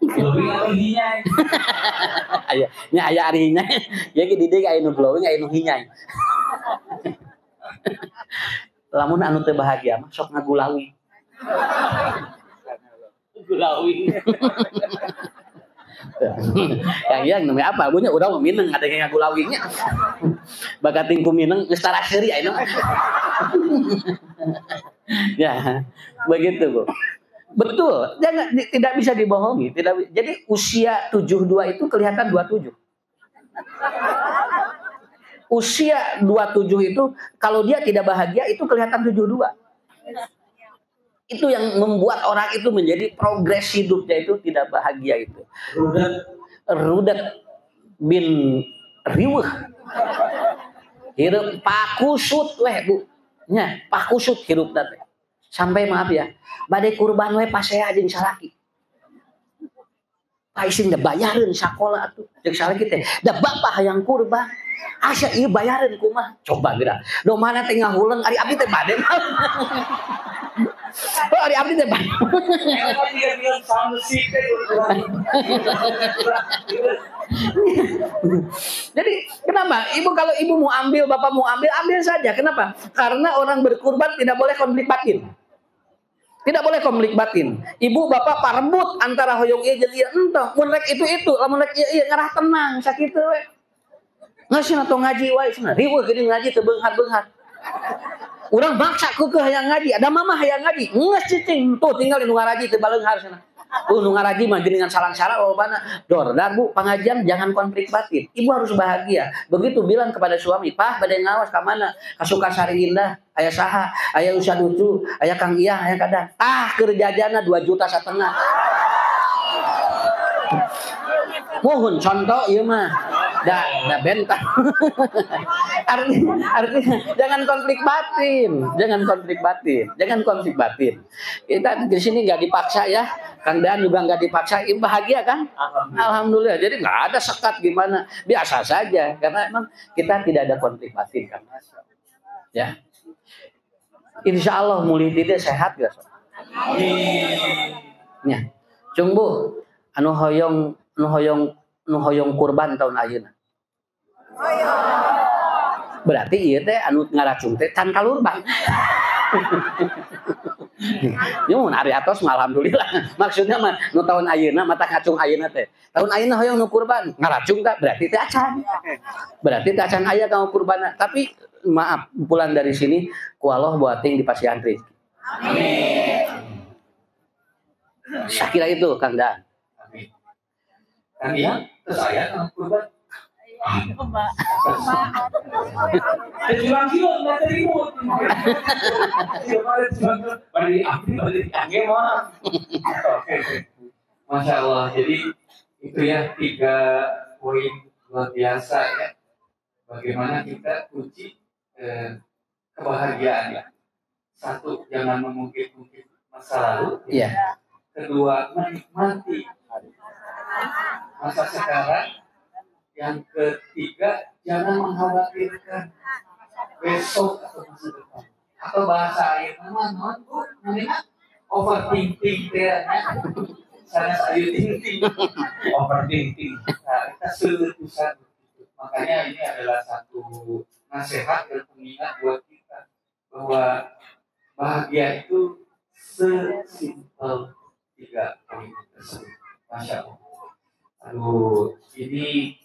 Glowing atau hinyai? Aya, nya aya ari hinyai. Ya ge di dieu aya nu glowing, aya nu hinyai. Lamun anu teu bahagia mah sok ngagulawi. Glowing. Yang iya namanya apa? Bunya urang mah mineng ada yang ngagulawingnya. Bagating ku mineng geus tara seuri aya mah. Ya, begitu, Bu. Betul, tidak bisa dibohongi, jadi usia 72 itu kelihatan 27. Usia 27 itu kalau dia tidak bahagia itu kelihatan 72. Itu yang membuat orang itu menjadi progres hidupnya itu tidak bahagia itu. Rudat bin riweuh. Hirup pakusut weh, Bu. Nya, pakusut hirupna teh. Sampai maaf ya, bade kurban we pasea jeung salaki. Paising da bayareun sakola atuh. Jeung salaki teh, da bapak hayang kurban. Asa ieu bayareun kumaha? Coba geura. Do mana teh ngahuleung ari abdi teh bade. Oh, ari abdi teh bade. Jadi kenapa? Ibu kalau ibu mau ambil, bapak mau ambil, ambil saja. Kenapa? Karena orang berkurban tidak boleh konflik batin. Tidak boleh konflik batin. Ibu bapak parembut antara hoyong ieu jeung ieu entong. Mun rek itu, lamun rek ieu ngarah tenang sakitu we. Ngasih atau ngaji wae cenah. Riweuh geuning ngaji teu beunghar-beunghar. Urang maksa keukeun hayang ngaji, ada mama hayang ngaji. Geus cicing tuh tinggal di nu ngaraji teu baleunghar cenah. Nu ngaraji mah dengan salang-salang lobana. Dordar Bu, pengajian jangan konflik batin. Ibu harus bahagia. Begitu bilang kepada suami, "Pah, bade ngaos ka mana? Ka Sukasari Indah, aya saha? Aya Ustad Ucu, aya Kang Iyah, aya kadang. Tah keur jajana 2,5 juta. Mohon contoh ieu mah. Da bentang. artinya jangan konflik batin. Kita di sini nggak dipaksa ya. Kang Dan juga nggak dipaksa. Bahagia kan? Alhamdulillah. Jadi nggak ada sekat gimana. Biasa saja. Karena emang kita tidak ada konflik batin kan. Ya. Insya Allah mulih tidak sehat gak? Ya. Cung Bu, anu hoyong kurban tahun ayeuna. Berarti ieu teh anu ngaracung teh can kalurban. Mun ari atos alhamdulillah. Maksudnya mah nu tahun ayeuna mata ngacung ayeuna teh. Tahun ayeuna hoyong nu kurban, ngaracung teh berarti teh acan. Berarti teh acan aya ka kurbanna. Tapi maaf, pulang dari sini ku Allah buating di pasihan rezeki. Amin. Sakira itu Kang Dan. Amin. Kang Iyah, terus aya kan kurban. Jualan kilo nggak terima. Bari abdi bari angge mah. Masya Allah. Jadi itu ya 3 poin luar biasa ya. Bagaimana kita uji kebahagiaan ya. 1, jangan mengungkit-ungkit masa lalu. Iya. Kedua, menikmati masa sekarang. Yang ketiga, jangan mengkhawatirkan besok atau masa depan. Atau bahasa air nama overthinking tehnya. Sana saya thinking, overthinking. Nah, kita susah. Makanya ini adalah satu nasihat dan pengingat buat kita bahwa bahagia itu sesimpel 3 poin tersebut. Masya Allah. Aduh, ini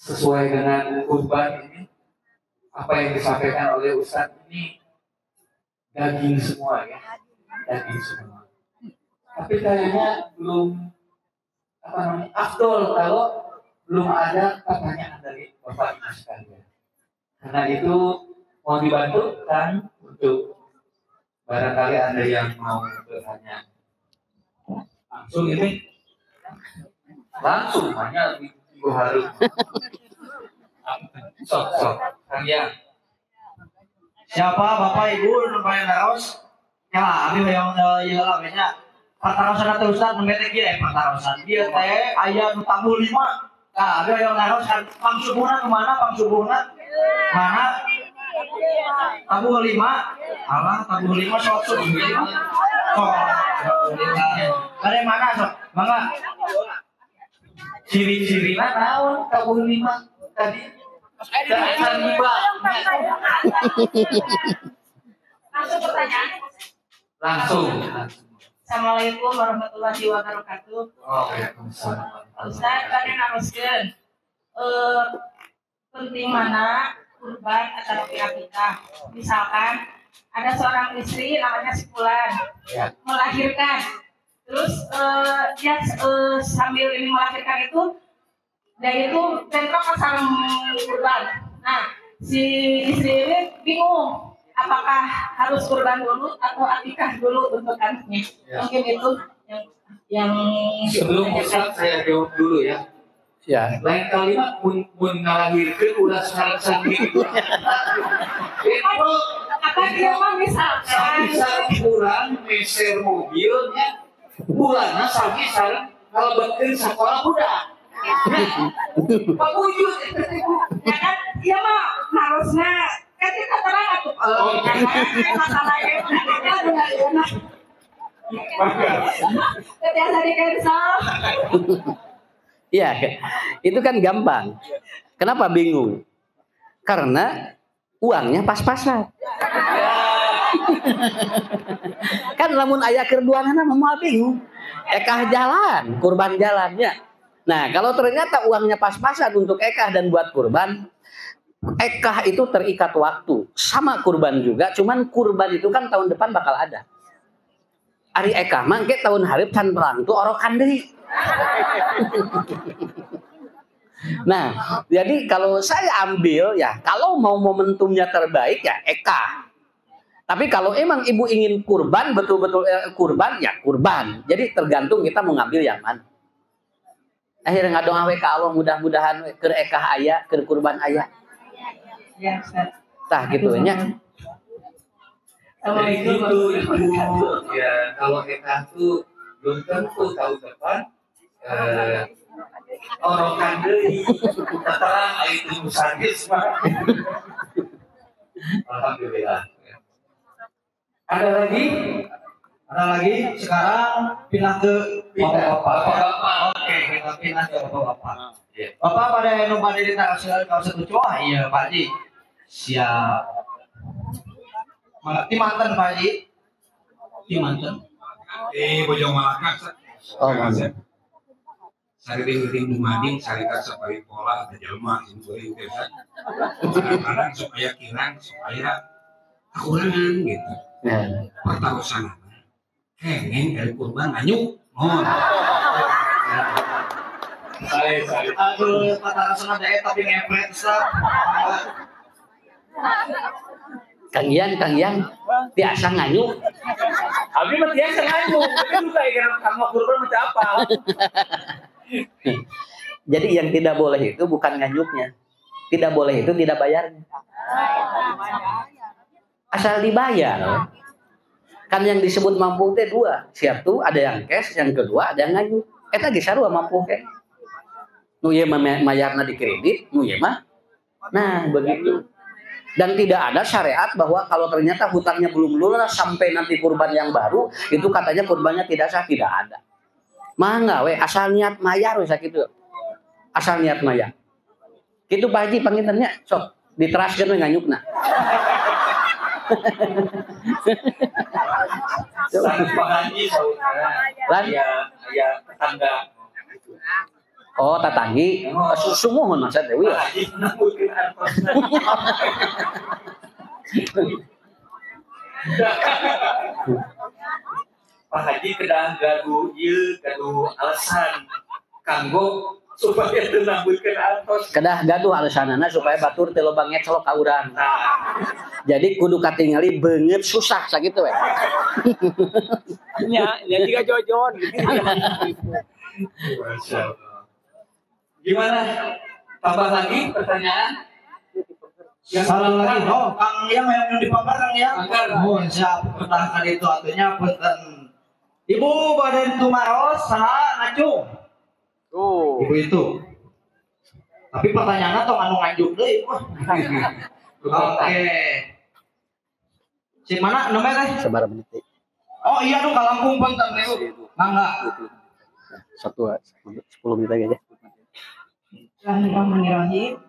sesuai dengan kurban ini, apa yang disampaikan oleh Ustadz ini daging semua ya, daging semua. Tapi kayaknya belum afdol kalau belum ada pertanyaan dari Bapak Ibu sekalian. Karena itu mau dibantu kan untuk barangkali ada yang mau bertanya langsung ini, langsung hanya Ibu harus sok Kang Iyah. Siapa Bapak Ibu nu pengen naos? Ya, abi hoyong ieu labenya. Pertarosan atau Ustaz memete dia pertarosan dia teh aya nu tamu 5. Nah, ada yang naros kan pang subuhna kemana pang subuhna? Mana? Tamu 5. Alah tamu 5 sok subuh 5. Oh, dari mana sok? Mangga. Ciri-cirina naon tamu 5 tadi? Dasar riba. Langsung pertanyaan. Langsung. Assalamualaikum warahmatullahi wabarakatuh. Waalaikumsalam. Ustaz, kalian haruskan penting mana kurban atau akikah. Misalkan ada seorang istri namanya si Fulan melahirkan, terus dia sambil ini melahirkan itu, dia itu bentrok ke sarang kurban. Nah, si istri ini bingung. Apakah harus kurban dulu atau akikah dulu untuk anaknya? Ya. Mungkin itu yang Sebelum Ustaz saya jawab dulu ya. Ya. Lain kali mah mun ngalahirkeun ulah sareng-sareng gitu. Itu apa dia mah misalkan sareng kurang meser mobilnya. Bulanna sami sareng ngalebetkeun sakola budak. Pak wujud itu ya kan dia mah harusnya kan kita terang atuh masalahnya kebiasa di cancel. Iya, itu kan gampang. Kenapa bingung? Karena uangnya pas-pasan. Kan lamun aya kerduanana moal bingung. Ekah jalan, kurban jalannya. Nah, kalau ternyata uangnya pas-pasan untuk ekah dan buat kurban, ekah itu terikat waktu. Sama kurban juga, cuman kurban itu kan tahun depan bakal ada. Ari ekah mangke tahun hareup can perang tuh orokan deui. Nah, jadi kalau saya ambil ya, kalau mau momentumnya terbaik ya ekah. Tapi kalau emang ibu ingin kurban, betul-betul kurban ya kurban. Jadi tergantung kita mau ngambil yang mana. Akhirnya ngadong awe ka Allah mudah-mudahan keur ekah aya, keur kurban aya. Ya, Ustaz. Tah gitu nya. Jadi gitu Ibu. Ya, kalau ekah tuh belum tentu tahun depan orokan deui. Terang itu musagis mah. Alhamdulillah. Ada lagi? Ada lagi sekarang pindah ke Bapak-bapak. Oke, kita pindah ke bapak-bapak. Ya. Bapak pada anu pada dita kalau satu cowok iya Pak Haji. Siap. Di mantan Pak Haji. Di mantan. Bojong Malaka. Oh, mantap. Sari ring mading sarita sapari pola ada jelema ini boleh kan. Kadang-kadang supaya kirang supaya akurangan gitu. Nah, Pertarusan. Kengeng dari kurban anyuk. Oh. Saya. Aduh, kata rasanya ada tapi ngepret Ustaz. Kang Ian, biasa nganyuk. Abi mah dia sengaja, tapi juga ya kamu kurban macam apa? Jadi yang tidak boleh itu bukan nganyuknya. Tidak boleh itu tidak bayarnya. Asal dibayar. Kan yang disebut mampu teh dua. Satu ada yang cash, yang kedua ada yang nganyuk. Eta ge sarua mampu ke. Nu ieu mah mayarna di kredit, nu ieu mah. Nah, begitu. Dan tidak ada syariat bahwa kalau ternyata hutangnya belum lunas sampai nanti kurban yang baru, itu katanya kurbannya tidak sah, tidak ada. Mangga we, asal niat mayar we sakitu. Asal niat mayar. Kitu Pak Haji pangintennya sok diteraskeun we nganyukna. Pak Haji saudara. Ya tetangga. Oh, tatanggi. Sumuhun Mas Dewi. Pak Haji nanggukeun artos. Pak Haji kedah gaduh alasan kanggo supaya teu nanggukeun artos. Kedah gaduh alasanana supaya batur teu loba ngecelok ka urang. Nah, Jadi kudu katingali beungeut susah sakitu we. Ya juga jojon. Masya Allah. Gimana? Tambah lagi pertanyaan? Salah lagi. Oh, Kang Yang di pagar Kang Yang. Pagar. Oh, siap. Pertahankan itu artinya punten. Ibu badan tumaros saha ngacung. Tuh. Ibu itu. Tapi pertanyaannya tong anu nganjuk deui. Oke. Si mana nomor teh? Sabar menit. Oh iya dong Lampung Banten Ibu. Mangga. 10 menit aja. Bismillahirrahmanirrahim.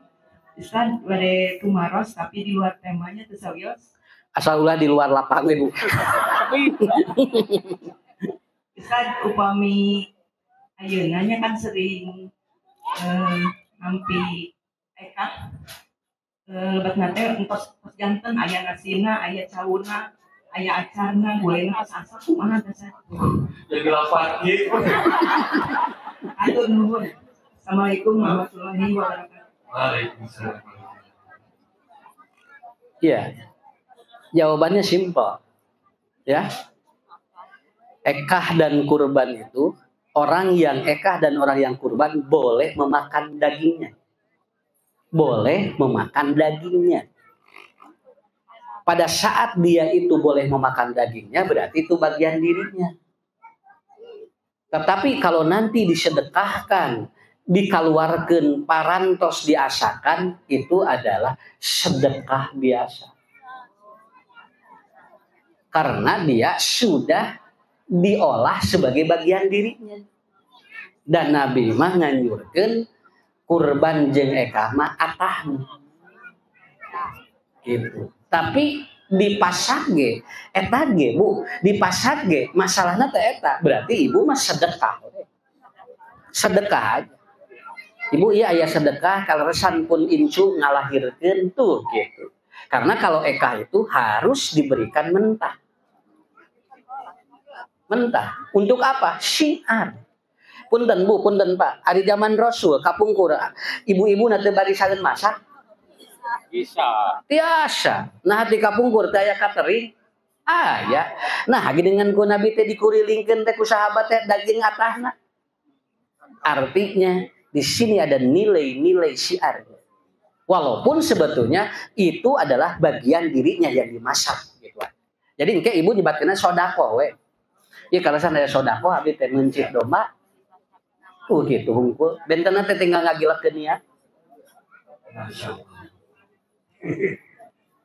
Ustaz bade tumaros tapi di luar temanya teu sawios. Asal ulah di luar lapangan Ibu. Ustaz upami ayeuna nya kan sering nampi eka lebat nate engkos janten aya nasina aya cauna aya acarna golena pas asa kumaha teh Ustaz. Jadi lapar gitu. Atur nuhun. Assalamualaikum warahmatullahi wabarakatuh. Waalaikumsalam. Iya. Jawabannya simpel. Ya. Ekah dan kurban itu, orang yang ekah dan orang yang kurban boleh memakan dagingnya. Boleh memakan dagingnya. Pada saat dia itu boleh memakan dagingnya, berarti itu bagian dirinya. Tetapi kalau nanti disedekahkan, dikeluarkan parantos diasakan, itu adalah sedekah biasa. Karena dia sudah diolah sebagai bagian dirinya. Dan Nabi mah nganjurkeun kurban jeung ekah mah atahna. Gitu. Tapi di pasar ge eta ge Bu, di pasar ge masalahna teh eta. Berarti Ibu mah sedekah. Sedekah aja. Ibu iya aya sedekah kaleresan pun incu ngalahirkeun tuh gitu. Karena kalau ekah itu harus diberikan mentah. Mentah. Untuk apa? Syiar. Punten Bu, punten Pak. Ari zaman Rasul kapungkur ibu-ibu nanti barisakeun masak. Bisa. Tiasa. Nah di kapungkur teh aya catering. Aya. Nah hagi dengan ku Nabi teh dikurilingkeun teh ku sahabat teh daging atahna. Artinya di sini ada nilai-nilai syiar. Walaupun sebetulnya itu adalah bagian dirinya yang dimasak gitu. Jadi engke ibu nyebatkeunna sodako we. Ya kalau sana sodako habis teh mencit domba. Gitu hungkul. Bentena teh tinggal ngagilakeun ya. Masya Allah.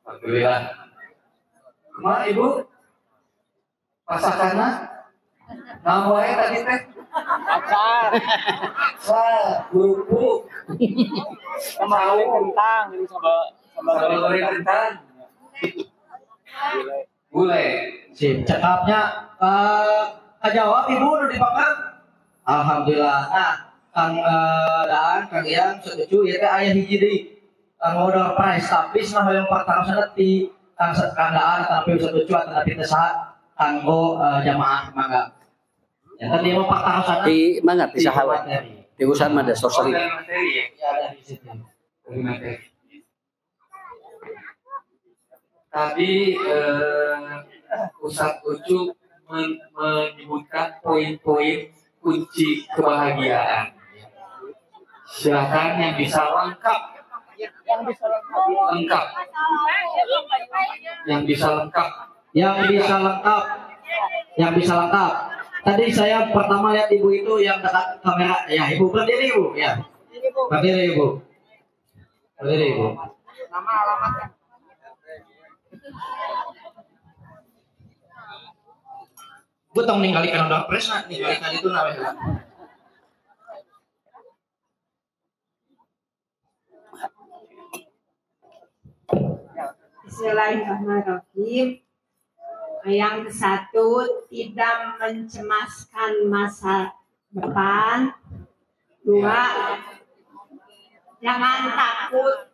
Alhamdulillah. Kumaha Ibu? Pasakanna? Namu wae tadi teh? Acar. Wah, buru-buru. Kemarin kentang jadi sama Goreng kentang. Gulai. Sip, cekapnya kajawab Ibu udah dipakai. Alhamdulillah. Nah, Kang Daan, Kang Ian, setuju ya teh aya hiji deui. Kang modal price tapi saha yang partarosna ti Kang Daan tapi setuju tapi teh saha kanggo jamaah mangga. Ya tadi mau partarosna Di mangga di saha we? Di usaha mah ada sorcery. Dari materi ya? Ya ada di situ. Dari materi. Tadi Ustadz Ucu menyebutkan poin-poin kunci kebahagiaan. Silakan yang bisa lengkap. Yang bisa lengkap. Yang bisa lengkap. Yang bisa lengkap. Yang bisa lengkap. Tadi saya pertama lihat Ibu itu yang dekat kamera. Ya, Ibu berdiri Ibu. Ya. Berdiri Ibu. Berdiri Ibu. nama alamatnya. Gue tau ninggalikan udah pres nak ninggalikan itu nawe. Bismillahirrahmanirrahim. Yang satu, tidak mencemaskan masa depan. Dua, jangan takut.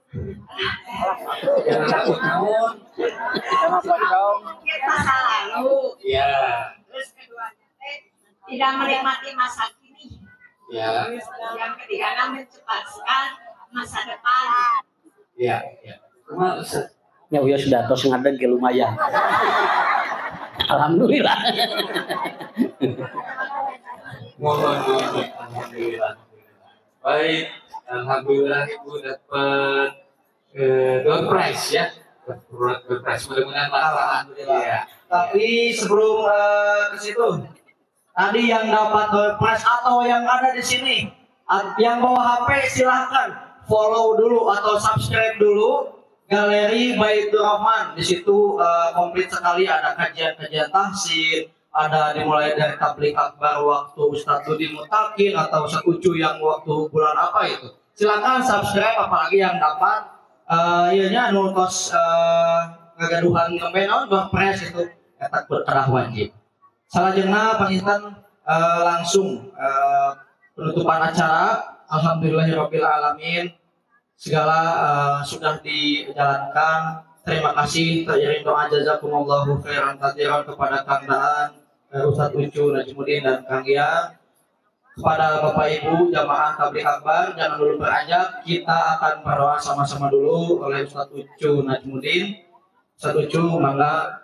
Jangan takut namun. Kenapa dong? Masa lalu. Ya. Terus kedua, tidak menikmati masa kini. Ya. Yang ketiga, mencemaskan masa depan. Ya. Ya. Kumaha Ustaz? Ya uya sudah tos ngadeg ge lumayan. Alhamdulillah. Alhamdulillah. Baik, alhamdulillah Ibu dapat door prize ya. Door prize mudah-mudahan manfaat. Alhamdulillah. Ya. Tapi sebelum ke situ, Tadi yang dapat door prize atau yang ada di sini, yang bawa HP silahkan follow dulu atau subscribe dulu Galeri Baitur Rahman. Di situ komplit sekali, ada kajian-kajian tahsin, ada dimulai dari tablik akbar waktu Ustadz Dudi Mutakin atau Ustadz Ucu yang waktu bulan apa itu. Silakan subscribe, apalagi yang dapat ianya nutos ngagaduhan ngemben door prize itu etak berkerah wajib. Salajengna panginten langsung penutupan acara. Alhamdulillahirabbil alamin. Segala sudah dijalankan. Terima kasih teriring doa jazakumullahu khairan katsiran kepada Kang Daan, Ustadz Ucu Najmuddin dan Kang Gia. Kepada Bapak Ibu jamaah tabligh akbar, jangan dulu beranjak, kita akan berdoa sama-sama dulu oleh Ustadz Ucu Najmuddin. Ustadz Ucu, mangga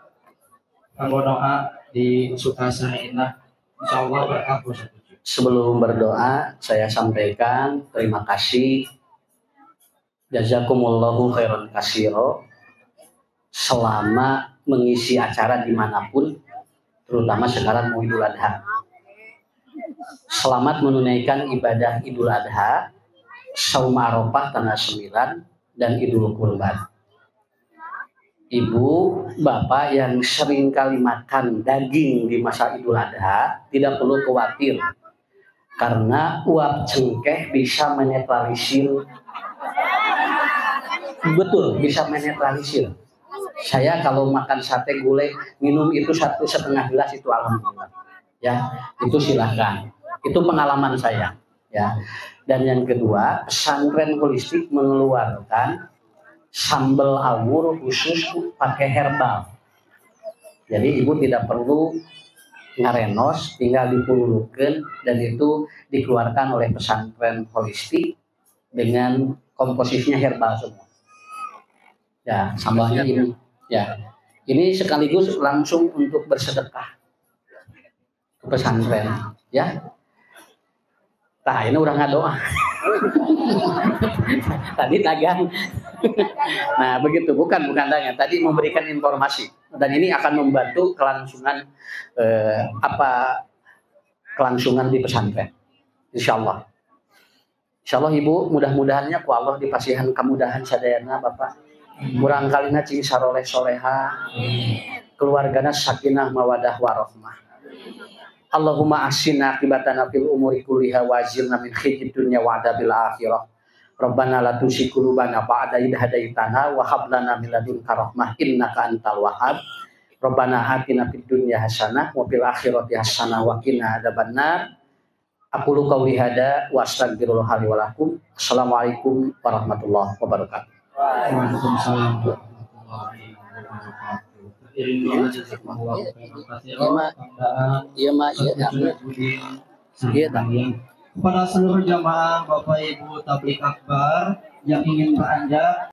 kanggo doa di Sukasari Indah. Insyaallah berkah Ustadz Ucu. Sebelum berdoa, saya sampaikan terima kasih jazakumullahu khairan katsiro selama mengisi acara dimanapun, terutama sekarang mau Idul Adha. Selamat menunaikan ibadah Idul Adha, Saum Arafah tanggal 9 dan Idul Kurban. Ibu, bapak yang sering kali makan daging di masa Idul Adha tidak perlu khawatir, karena uap cengkeh bisa menetralisir. Betul, bisa menetralisir. Saya kalau makan sate gulai, minum itu 1,5 gelas itu alhamdulillah. Ya, itu silahkan. Itu pengalaman saya. Ya. Dan yang kedua, pesantren holistik mengeluarkan sambal awur khusus pakai herbal. Jadi ibu tidak perlu ngarenos, tinggal dipululukan, dan itu dikeluarkan oleh pesantren holistik dengan komposisinya herbal semua. Ya, sambalnya ini. Ya, ini sekaligus langsung untuk bersedekah ke pesantren. Ya. Nah, ini udah nggak doa. Tadi dagang. Nah, begitu, bukan dagang. Tadi memberikan informasi, dan ini akan membantu kelangsungan kelangsungan di pesantren. Insyaallah. Insyaallah Ibu, mudah-mudahannya ku Allah dipasihan kemudahan sadayana Bapak. Murang kalina cing saroleh soleha, keluargana sakinah mawadah warahmah. Allahumma asina akibatana fil umuri kulliha wajilna min khizyid dunya wa adabil akhirah. Rabbana la tuzigh qulubana ba'da idh hadaitana wa hab lana min ladunka rahmah innaka antal wahhab. Rabbana atina fid dunya hasanah wa fil akhirati hasanah wa qina adzabannar. Aqulu qawli hada wa astaghfirullah li wa lakum. Assalamualaikum warahmatullahi wabarakatuh. Waalaikumsalam warahmatullahi wabarakatuh. Kepada seluruh jamaah Bapak Ibu tabligh akbar yang ingin beranjak